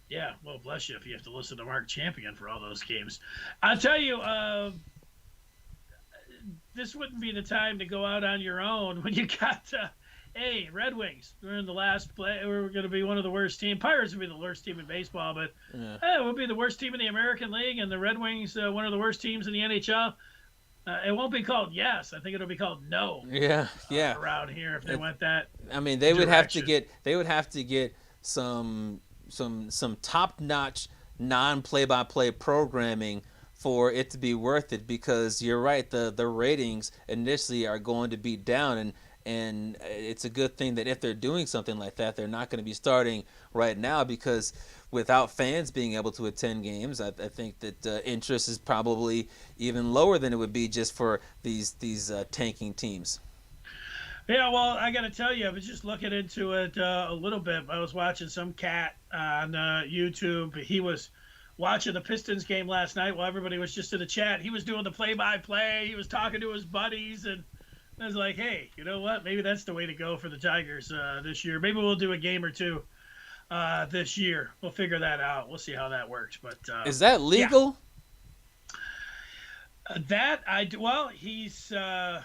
Yeah, well, bless you if you have to listen to Mark Champion for all those games. I'll tell you, this wouldn't be the time to go out on your own when you got, hey, Red Wings, we're in the last play. We're going to be one of the worst teams. Pirates would be the worst team in baseball, but we'll be the worst team in the American League, and the Red Wings, one of the worst teams in the NHL. It won't be called Yes. I think it'll be called No. Yeah. Around here, if they went that. I mean, they would have to get some top-notch non-play-by-play programming for it to be worth it, because you're right, the ratings initially are going to be down, and it's a good thing that if they're doing something like that, they're not going to be starting right now, because without fans being able to attend games, I think that interest is probably even lower than it would be just for these tanking teams. Yeah, well, I got to tell you, I was just looking into it a little bit. I was watching some cat on YouTube. He was watching the Pistons game last night while everybody was just in the chat. He was doing the play-by-play. He was talking to his buddies, and I was like, hey, you know what? Maybe that's the way to go for the Tigers this year. Maybe we'll do a game or two this year. We'll figure that out. We'll see how that works. But is that legal? Yeah.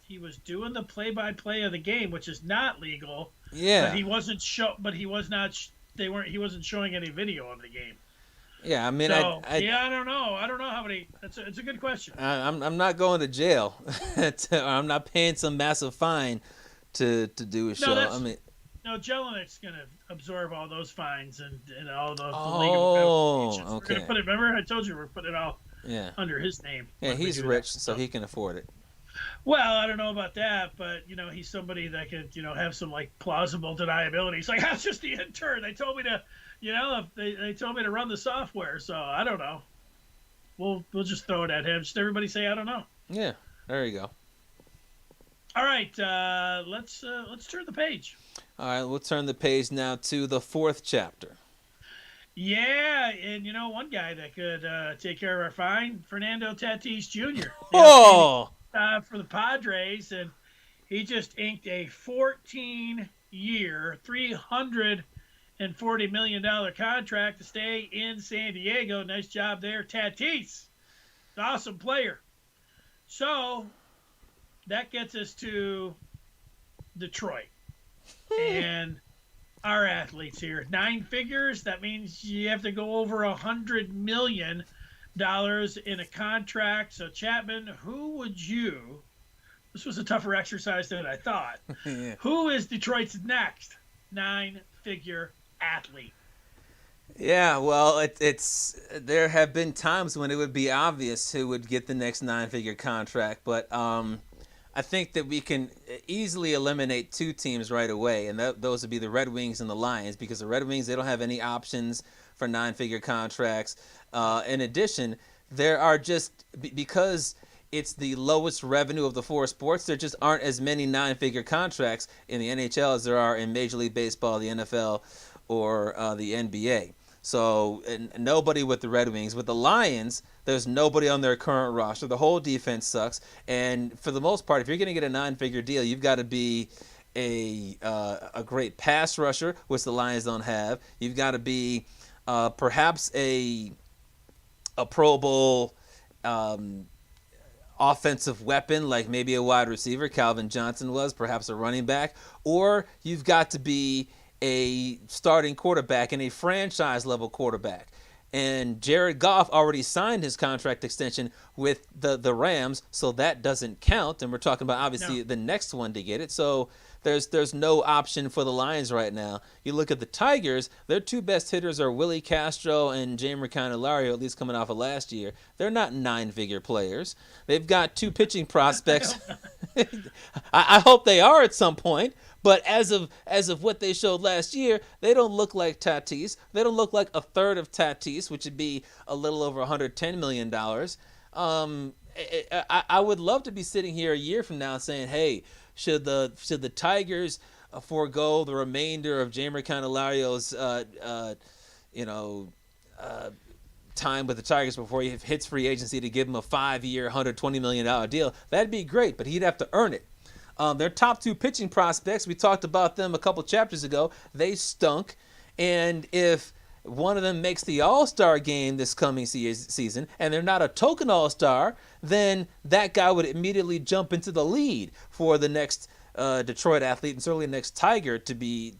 He was doing the play-by-play of the game, which is not legal. Yeah. But he wasn't He wasn't showing any video of the game. Yeah, I mean, So I don't know. I don't know how many. It's a good question. I'm not going to jail. I'm not paying some massive fine to do a No, show. I that's mean, no. Jelinek's going to absorb all those fines and all the legal ramifications. oh, We're going to okay, put it. Remember, I told you we're putting it all yeah, under his name. yeah. When we He's do rich, that. so he can afford it. Well, I don't know about that, but he's somebody that could have some like plausible deniability. He's like, I was just the intern. They told me to, if they told me to run the software. So I don't know. We'll just throw it at him. Just everybody say I don't know. Yeah, there you go. All right, let's turn the page. All right, we'll turn the page now to the 4th chapter. Yeah, and one guy that could take care of our fine, Fernando Tatis Jr. Oh, For the Padres, and he just inked a 14-year, $340 million contract to stay in San Diego. Nice job there, Tatis. Awesome player. So that gets us to Detroit. And our athletes here. 9 figures. That means you have to go over $100 million in a contract. So Chapman, who would you? This was a tougher exercise than I thought. yeah. Who is Detroit's next 9-figure athlete? Yeah, well, it's there have been times when it would be obvious who would get the next 9-figure contract, but I think that we can easily eliminate 2 teams right away, and those would be the Red Wings and the Lions, because the Red Wings, they don't have any options for 9-figure contracts. In addition, there are just, because it's the lowest revenue of the 4 sports, there just aren't as many 9-figure contracts in the NHL as there are in Major League Baseball, the NFL, or the NBA. So nobody with the Red Wings. With the Lions, there's nobody on their current roster. The whole defense sucks. And for the most part, if you're going to get a 9-figure deal, you've got to be a great pass rusher, which the Lions don't have. You've got to be perhaps a Pro Bowl offensive weapon, like maybe a wide receiver, Calvin Johnson was, perhaps a running back. Or you've got to be a starting quarterback and a franchise-level quarterback. And Jared Goff already signed his contract extension with the Rams, so that doesn't count. And we're talking about, obviously, the next one to get it. So there's no option for the Lions right now. You look at the Tigers, their 2 best hitters are Willie Castro and Jeimer Candelario, at least coming off of last year. They're not 9-figure players. They've got 2 pitching prospects. I hope they are at some point. But as of what they showed last year, they don't look like Tatis. They don't look like a third of Tatis, which would be a little over $110 million. I would love to be sitting here a year from now saying, hey, should the Tigers forego the remainder of Jeimer Candelario's time with the Tigers before he hits free agency to give him a 5-year, $120 million deal? That'd be great, but he'd have to earn it. Their top 2 pitching prospects, we talked about them a couple chapters ago. They stunk. And if one of them makes the All-Star game this coming season, and they're not a token All-Star, then that guy would immediately jump into the lead for the next Detroit athlete, and certainly the next Tiger to be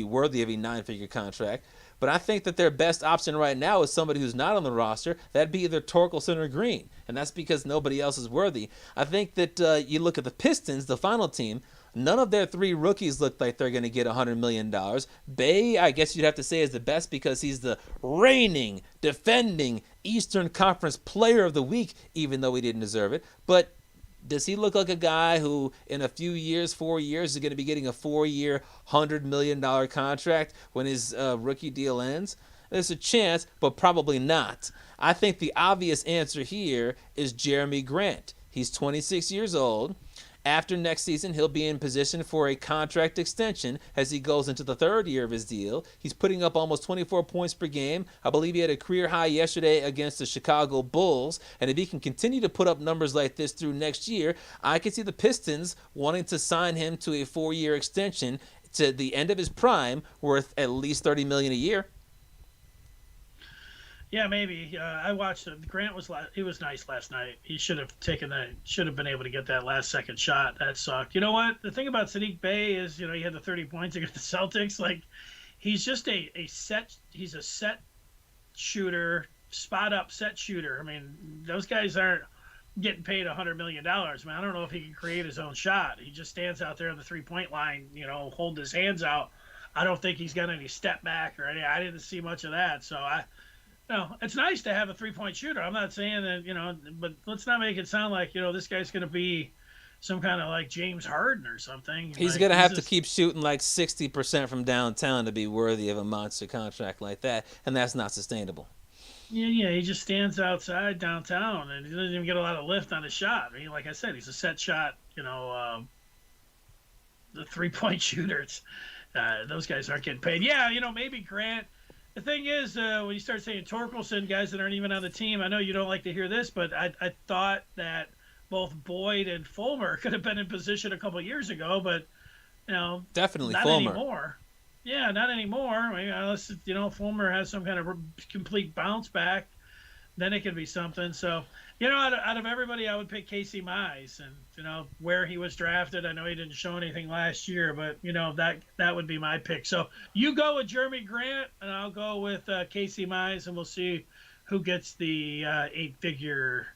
worthy of a 9-figure contract. But I think that their best option right now is somebody who's not on the roster. That'd be either Torkelson or Green, and that's because nobody else is worthy. I think that you look at the Pistons, the final team, none of their 3 rookies look like they're going to get $100 million. Bay, I guess you'd have to say, is the best because he's the reigning, defending Eastern Conference Player of the Week, even though he didn't deserve it. But does he look like a guy who in a few years, 4 years, is going to be getting a 4-year, $100 million contract when his rookie deal ends? There's a chance, but probably not. I think the obvious answer here is Jeremy Grant. He's 26 years old. After next season, he'll be in position for a contract extension as he goes into the 3rd year of his deal. He's putting up almost 24 points per game. I believe he had a career high yesterday against the Chicago Bulls. And if he can continue to put up numbers like this through next year, I can see the Pistons wanting to sign him to a 4-year extension to the end of his prime, worth at least $30 million a year. Yeah, maybe. I watched it. Grant was nice last night. He should have been able to get that last second shot. That sucked. You know what? The thing about Sadiq Bey is, he had the 30 points against the Celtics. Like, he's just he's a set shooter, spot up set shooter. I mean, those guys aren't getting paid $100 million. I mean, I don't know if he can create his own shot. He just stands out there on the 3-point line, holding his hands out. I don't think he's got any step back or any. I didn't see much of that. So it's nice to have a 3-point shooter. I'm not saying that, but let's not make it sound like, this guy's going to be some kind of like James Harden or something. He's going to have to keep shooting like 60% from downtown to be worthy of a monster contract like that, and that's not sustainable. Yeah, he just stands outside downtown, and he doesn't even get a lot of lift on his shot. I mean, like I said, he's a set shot, the 3-point shooters. Those guys aren't getting paid. Yeah, maybe Grant. The thing is, when you start saying Torkelson, guys that aren't even on the team, I know you don't like to hear this, but I thought that both Boyd and Fulmer could have been in position a couple of years ago, but, definitely not Fulmer. Anymore. Yeah, not anymore. I mean, unless, Fulmer has some kind of complete bounce back, then it could be something. So, out of everybody, I would pick Casey Mize. And, where he was drafted, I know he didn't show anything last year, but, that would be my pick. So you go with Jeremy Grant, and I'll go with Casey Mize, and we'll see who gets the 9-figure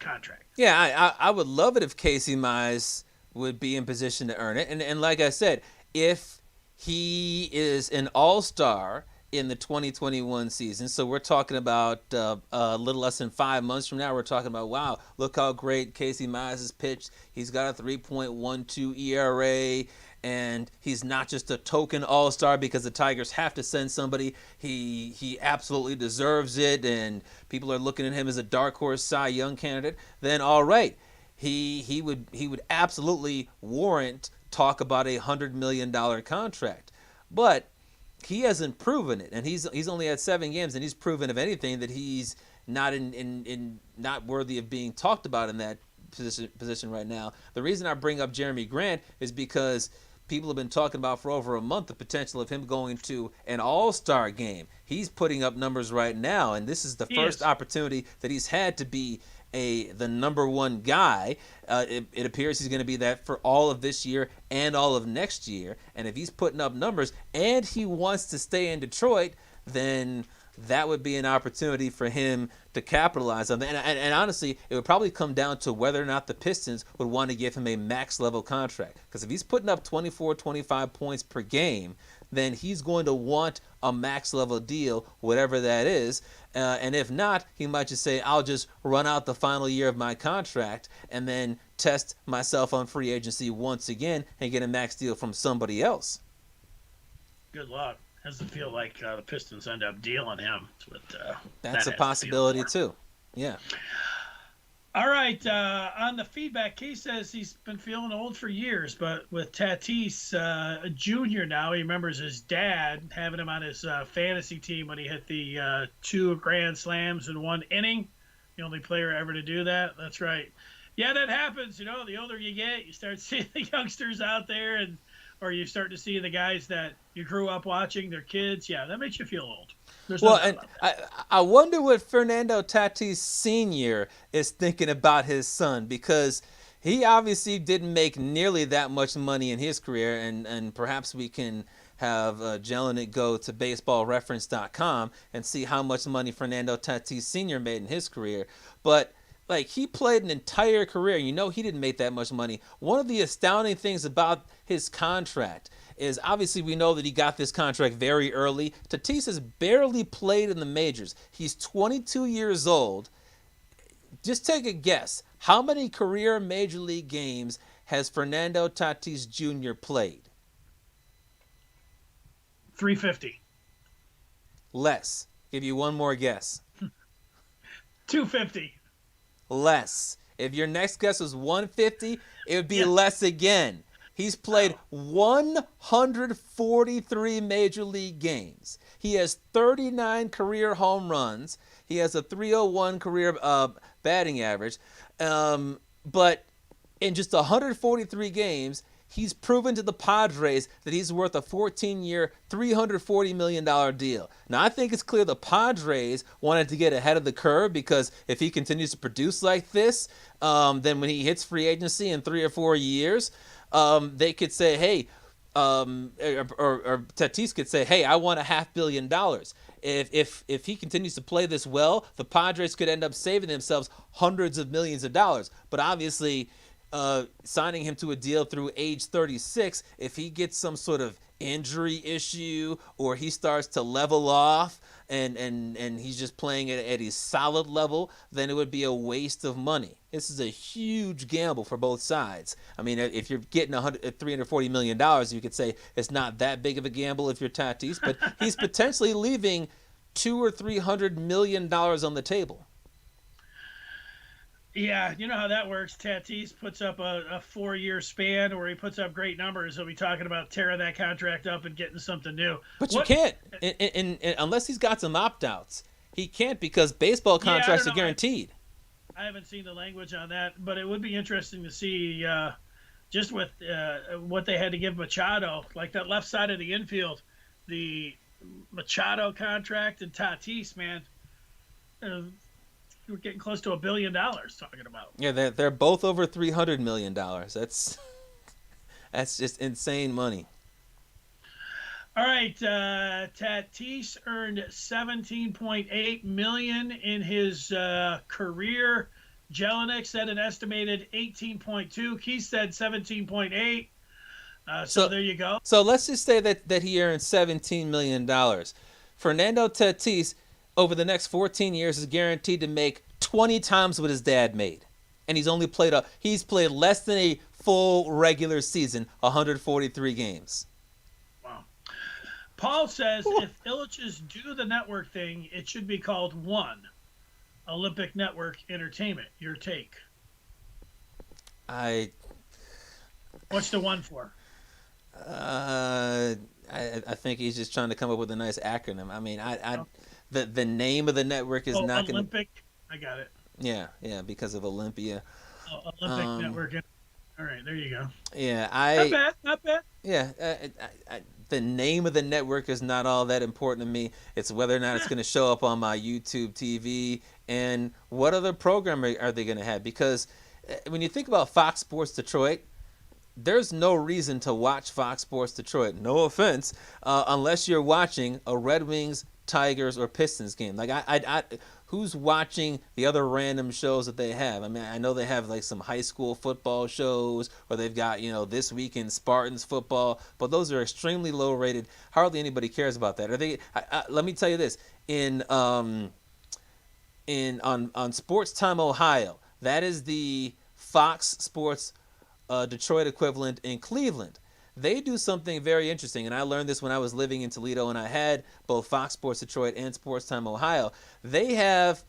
contract. Yeah, I would love it if Casey Mize would be in position to earn it. And like I said, if he is an all-star in the 2021 season, so we're talking about a little less than 5 months from now, we're talking about, wow, look how great Casey Mize has pitched. He's got a 3.12 ERA, and he's not just a token all-star because the Tigers have to send somebody. He absolutely deserves it, and people are looking at him as a dark horse Cy Young candidate. Then all right, he would absolutely warrant talk about a $100 million contract. But he hasn't proven it, and he's only had 7 games, and he's proven, if anything, that he's not not worthy of being talked about in that position right now. The reason I bring up Jeremy Grant is because people have been talking about for over a month the potential of him going to an all-star game. He's putting up numbers right now, and this is the first opportunity that he's had to be the number one guy. It appears he's going to be that for all of this year and all of next year. And if he's putting up numbers and he wants to stay in Detroit, then that would be an opportunity for him to capitalize on that. And honestly, it would probably come down to whether or not the Pistons would want to give him a max level contract. Because if he's putting up 24, 25 points per game, then he's going to want a max level deal, whatever that is. And if not, he might just say, I'll just run out the final year of my contract and then test myself on free agency once again and get a max deal from somebody else. Good luck. Doesn't feel like the Pistons end up dealing him. But, that's a possibility too. Yeah. All right. On the feedback, Kay says he's been feeling old for years, but with Tatis Jr. now, he remembers his dad having him on his fantasy team when he hit the 2 grand slams in 1 inning. The only player ever to do that. That's right. Yeah, that happens. The older you get, you start seeing the youngsters out there, or you start to see the guys that you grew up watching, their kids. Yeah, that makes you feel old. Well, and I wonder what Fernando Tatis Sr. is thinking about his son, because he obviously didn't make nearly that much money in his career, and perhaps we can have Gallaudet go to baseballreference.com and see how much money Fernando Tatis Sr. made in his career. But he played an entire career. He didn't make that much money. One of the astounding things about his contract is obviously we know that he got this contract very early. Tatis has barely played in the majors. He's 22 years old. Just take a guess. How many career major league games has Fernando Tatis Jr. played? 350. Less. Give you one more guess. 250. Less. If your next guess was 150, it would be less again. He's played 143 major league games. He has 39 career home runs. He has a 301 career batting average. But in just 143 games, he's proven to the Padres that he's worth a 14-year, $340 million deal. Now, I think it's clear the Padres wanted to get ahead of the curve, because if he continues to produce like this, then when he hits free agency in 3 or 4 years, they could say, hey, or Tatis could say, "Hey, I want $500 million." If he continues to play this well, the Padres could end up saving themselves hundreds of millions of dollars. But obviously, signing him to a deal through age 36, if he gets some sort of injury issue or he starts to level off and he's just playing at a solid level, then it would be a waste of money. This is a huge gamble for both sides. I mean, if you're getting $340 million, you could say it's not that big of a gamble if you're Tatis, but he's potentially leaving $200 or $300 million on the table. Yeah, you know how that works. Tatis puts up a 4-year span where he puts up great numbers. He'll be talking about tearing that contract up and getting something new. But you can't, unless he's got some opt-outs. He can't because baseball contracts are guaranteed. I haven't seen the language on that, but it would be interesting to see just with what they had to give Machado, like that left side of the infield, the Machado contract and Tatis, man. We're getting close to $1 billion talking about. Yeah, they're both over $300 million. That's just insane money. All right, Tatis earned $17.8 million in his career. Jelinek said an estimated 18.2. Keith said 17.8. So there you go. So let's just say that he earned $17 million. Fernando Tatis, over the next 14 years, is guaranteed to make 20 times what his dad made. And he's played less than a full regular season, 143 games. Wow. Paul says if Illich's do the network thing, it should be called One Olympic Network Entertainment. Your take? What's the one for? I think he's just trying to come up with a nice acronym. I mean, The name of the network is not going to... Olympic. I got it. Yeah, because of Olympia. Olympic Network. All right, there you go. Yeah, Not bad. Yeah, the name of the network is not all that important to me. It's whether or not it's going to show up on my YouTube TV and what other program are they going to have. Because when you think about Fox Sports Detroit, there's no reason to watch Fox Sports Detroit. No offense, unless you're watching a Red Wings, Tigers, or Pistons game. Like who's watching the other random shows that they have? I mean, I know they have like some high school football shows, or they've got This Week in Spartans football, but those are extremely low rated. Hardly anybody cares about that. Are they? Let me tell you this: on Sports Time Ohio, that is the Fox Sports Detroit equivalent in Cleveland. They do something very interesting, and I learned this when I was living in Toledo, and I had both Fox Sports Detroit and Sports Time Ohio. They have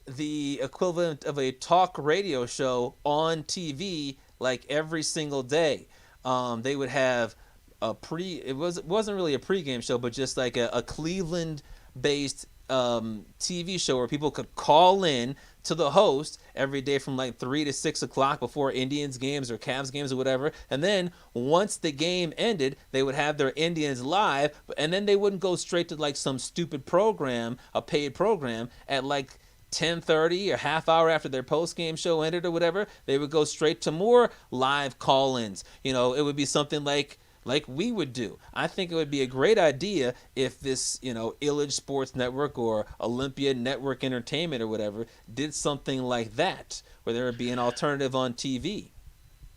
the equivalent of a talk radio show on TV like every single day. They would have it wasn't really a pregame show, but just like a Cleveland-based TV show where people could call in to the host every day from like 3 to 6 o'clock before Indians games or Cavs games or whatever. And then once the game ended, they would have their Indians live, and then they wouldn't go straight to like some stupid program, a paid program, at like 10:30 or half hour after their post-game show ended or whatever. They would go straight to more live call-ins. It would be something like we would do. I think it would be a great idea if this, Illich Sports Network or Olympia Network Entertainment or whatever did something like that, where there would be an alternative on TV.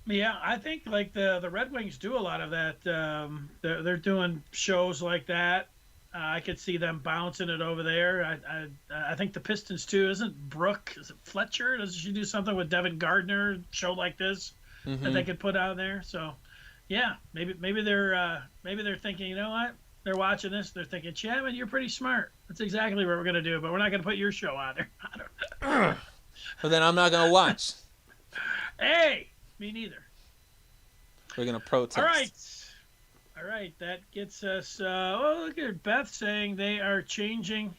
Yeah, I think like the Red Wings do a lot of that. They're doing shows like that. I could see them bouncing it over there. I think the Pistons too. Is it Fletcher? Does she do something with Devin Gardner? Show like this that they could put out there? So. Yeah, maybe they're thinking, you know what? They're watching this. They're thinking, Chapman, you're pretty smart. That's exactly what we're gonna do. But we're not gonna put your show on there. I don't know. Well, then I'm not gonna watch. Hey, me neither. We're gonna protest. All right. That gets us. Look at Beth saying they are changing. I'm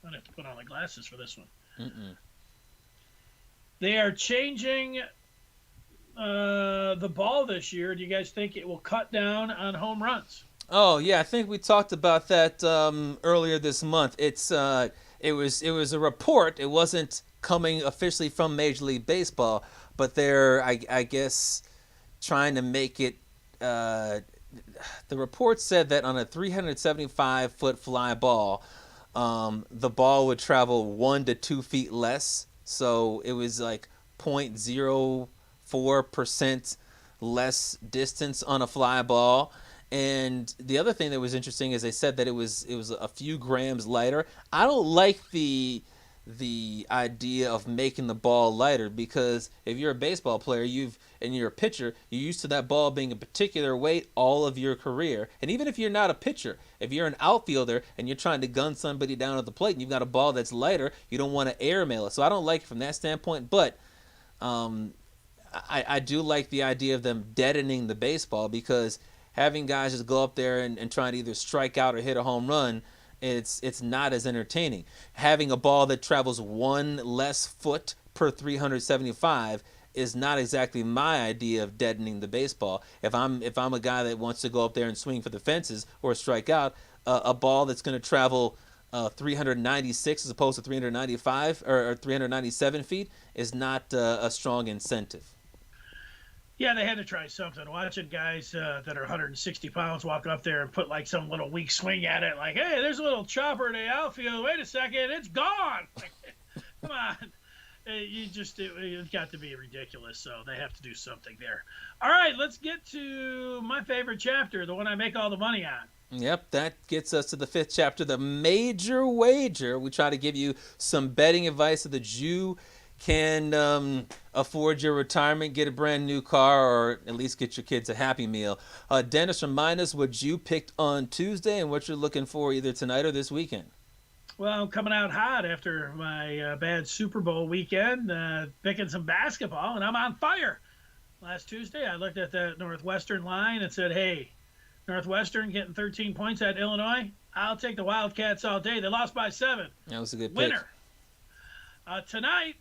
gonna have to put on my glasses for this one. They are changing the ball this year. Do you guys think it will cut down on home runs? Oh yeah, I think we talked about that earlier this month. It was a report. It wasn't coming officially from Major League Baseball, but they're I guess trying to make it the report said that on a 375-foot fly ball, the ball would travel 1 to 2 feet less. So it was like 0.04% less distance on a fly ball. And the other thing that was interesting is they said that it was a few grams lighter. I don't like the idea of making the ball lighter, because if you're a baseball player, and you're a pitcher, you're used to that ball being a particular weight all of your career. And even if you're not a pitcher, if you're an outfielder and you're trying to gun somebody down at the plate and you've got a ball that's lighter, you don't want to airmail it. So I don't like it from that standpoint, but I do like the idea of them deadening the baseball, because having guys just go up there and trying to either strike out or hit a home run, it's not as entertaining. Having a ball that travels 1 less foot per 375 is not exactly my idea of deadening the baseball. If I'm a guy that wants to go up there and swing for the fences or strike out, a ball that's going to travel 396 as opposed to 395 or 397 feet is not a strong incentive. Yeah, they had to try something. Watching guys that are 160 pounds walk up there and put like some little weak swing at it, like, hey, there's a little chopper in the outfield. Wait a second, it's gone. Like, come on. It's got to be ridiculous, so they have to do something there. All right, let's get to my favorite chapter, the one I make all the money on. Yep, that gets us to the fifth chapter, the major wager. We try to give you some betting advice so that you can afford your retirement, get a brand new car, or at least get your kids a Happy Meal. Dennis, remind us what you picked on Tuesday and what you're looking for either tonight or this weekend. Well, I'm coming out hot after my bad Super Bowl weekend, picking some basketball, and I'm on fire. Last Tuesday, I looked at that Northwestern line and said, hey, Northwestern getting 13 points at Illinois. I'll take the Wildcats all day. They lost by 7. That was a good winner. Tonight,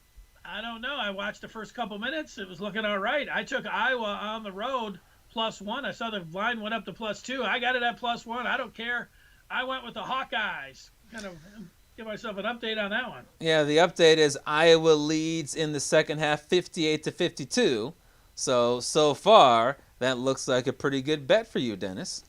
I don't know. I watched the first couple minutes. It was looking all right. I took Iowa on the road +1. I saw the line went up to +2. I got it at +1. I don't care. I went with the Hawkeyes. Kind of give myself an update on that one. Yeah, the update is Iowa leads in the second half 58-52. So far, that looks like a pretty good bet for you, Dennis.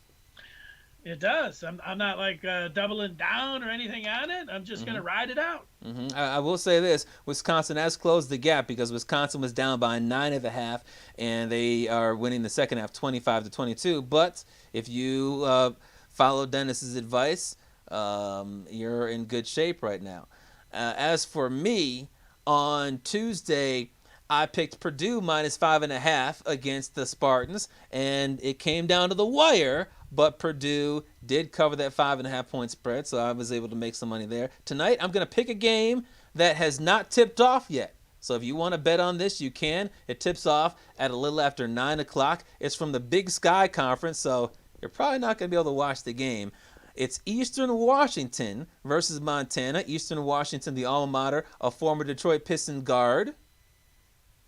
It does. I'm not like doubling down or anything on it. I'm just going to ride it out. I will say this. Wisconsin has closed the gap because Wisconsin was down by 9.5, and they are winning the second half 25-22. But if you follow Dennis's advice, you're in good shape right now. As for me, on Tuesday, I picked Purdue -5.5 against the Spartans, and it came down to the wire, but Purdue did cover that 5.5 point spread, so I was able to make some money there. Tonight, I'm going to pick a game that has not tipped off yet. So if you want to bet on this, you can. It tips off at a little after 9 o'clock. It's from the Big Sky Conference, so you're probably not going to be able to watch the game. It's Eastern Washington versus Montana. Eastern Washington, the alma mater of former Detroit Piston guard.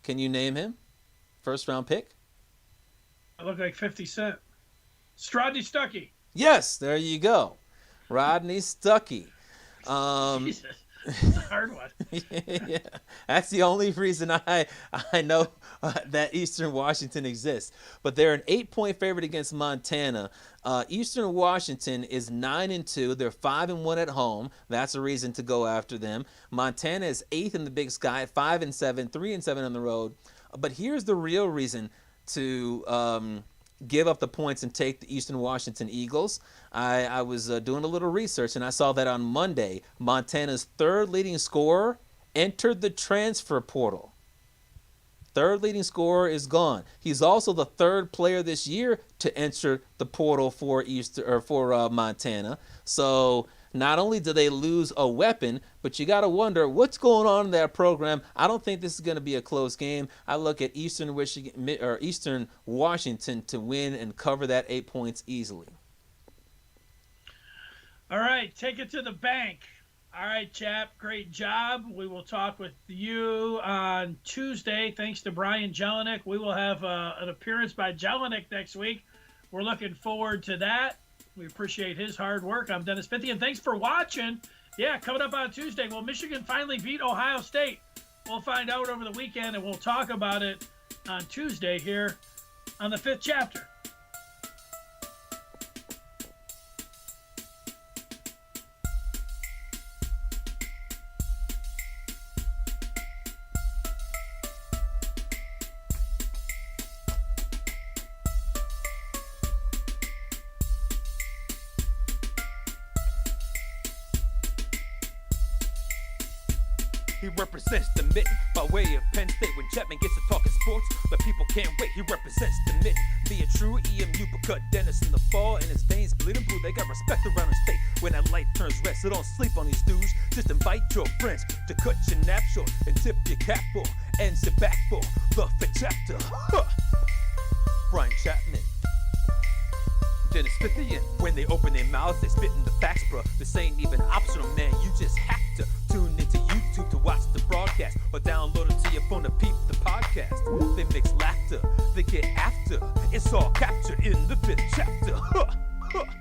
Can you name him? First round pick? I look like 50 Cent. Rodney Stuckey. Yes, there you go. Rodney Stuckey. Jesus, that's a hard one. Yeah, that's the only reason I know that Eastern Washington exists. But they're an 8-point favorite against Montana. Eastern Washington is 9-2. They're 5-1 at home. That's a reason to go after them. Montana is 8th in the Big Sky, 5-7, 3-7 on the road. But here's the real reason to give up the points and take the Eastern Washington Eagles. I was doing a little research, and I saw that on Monday, Montana's third leading scorer entered the transfer portal. Third leading scorer is gone. He's also the third player this year to enter the portal for Montana. So not only do they lose a weapon, but you got to wonder what's going on in that program. I don't think this is going to be a close game. I look at Eastern Washington to win and cover that 8 points easily. All right, take it to the bank. All right, chap, great job. We will talk with you on Tuesday. Thanks to Brian Jelinek. We will have an appearance by Jelinek next week. We're looking forward to that. We appreciate his hard work. I'm Dennis Fith, and thanks for watching. Yeah, coming up on Tuesday, will Michigan finally beat Ohio State? We'll find out over the weekend, and we'll talk about it on Tuesday here on the fifth chapter. He represents the mitten by way of Penn State. When Chapman gets to talking sports, the people can't wait. He represents the mitten. Be a true EMU, but cut Dennis in the fall, and his veins bleeding blue. They got respect around the state. When that light turns red, so don't sleep on these dudes. Just invite your friends to cut your nap short and tip your cap for and sit back for the Fith chapter. Brian Chapman. Dennis Fithian. When they open their mouths, they spitting the facts, bruh. This ain't even optional, man. You just have to tune into YouTube to watch the broadcast or download it to your phone to peep the podcast. They mix laughter, they get after. It's all captured in the Fith chapter.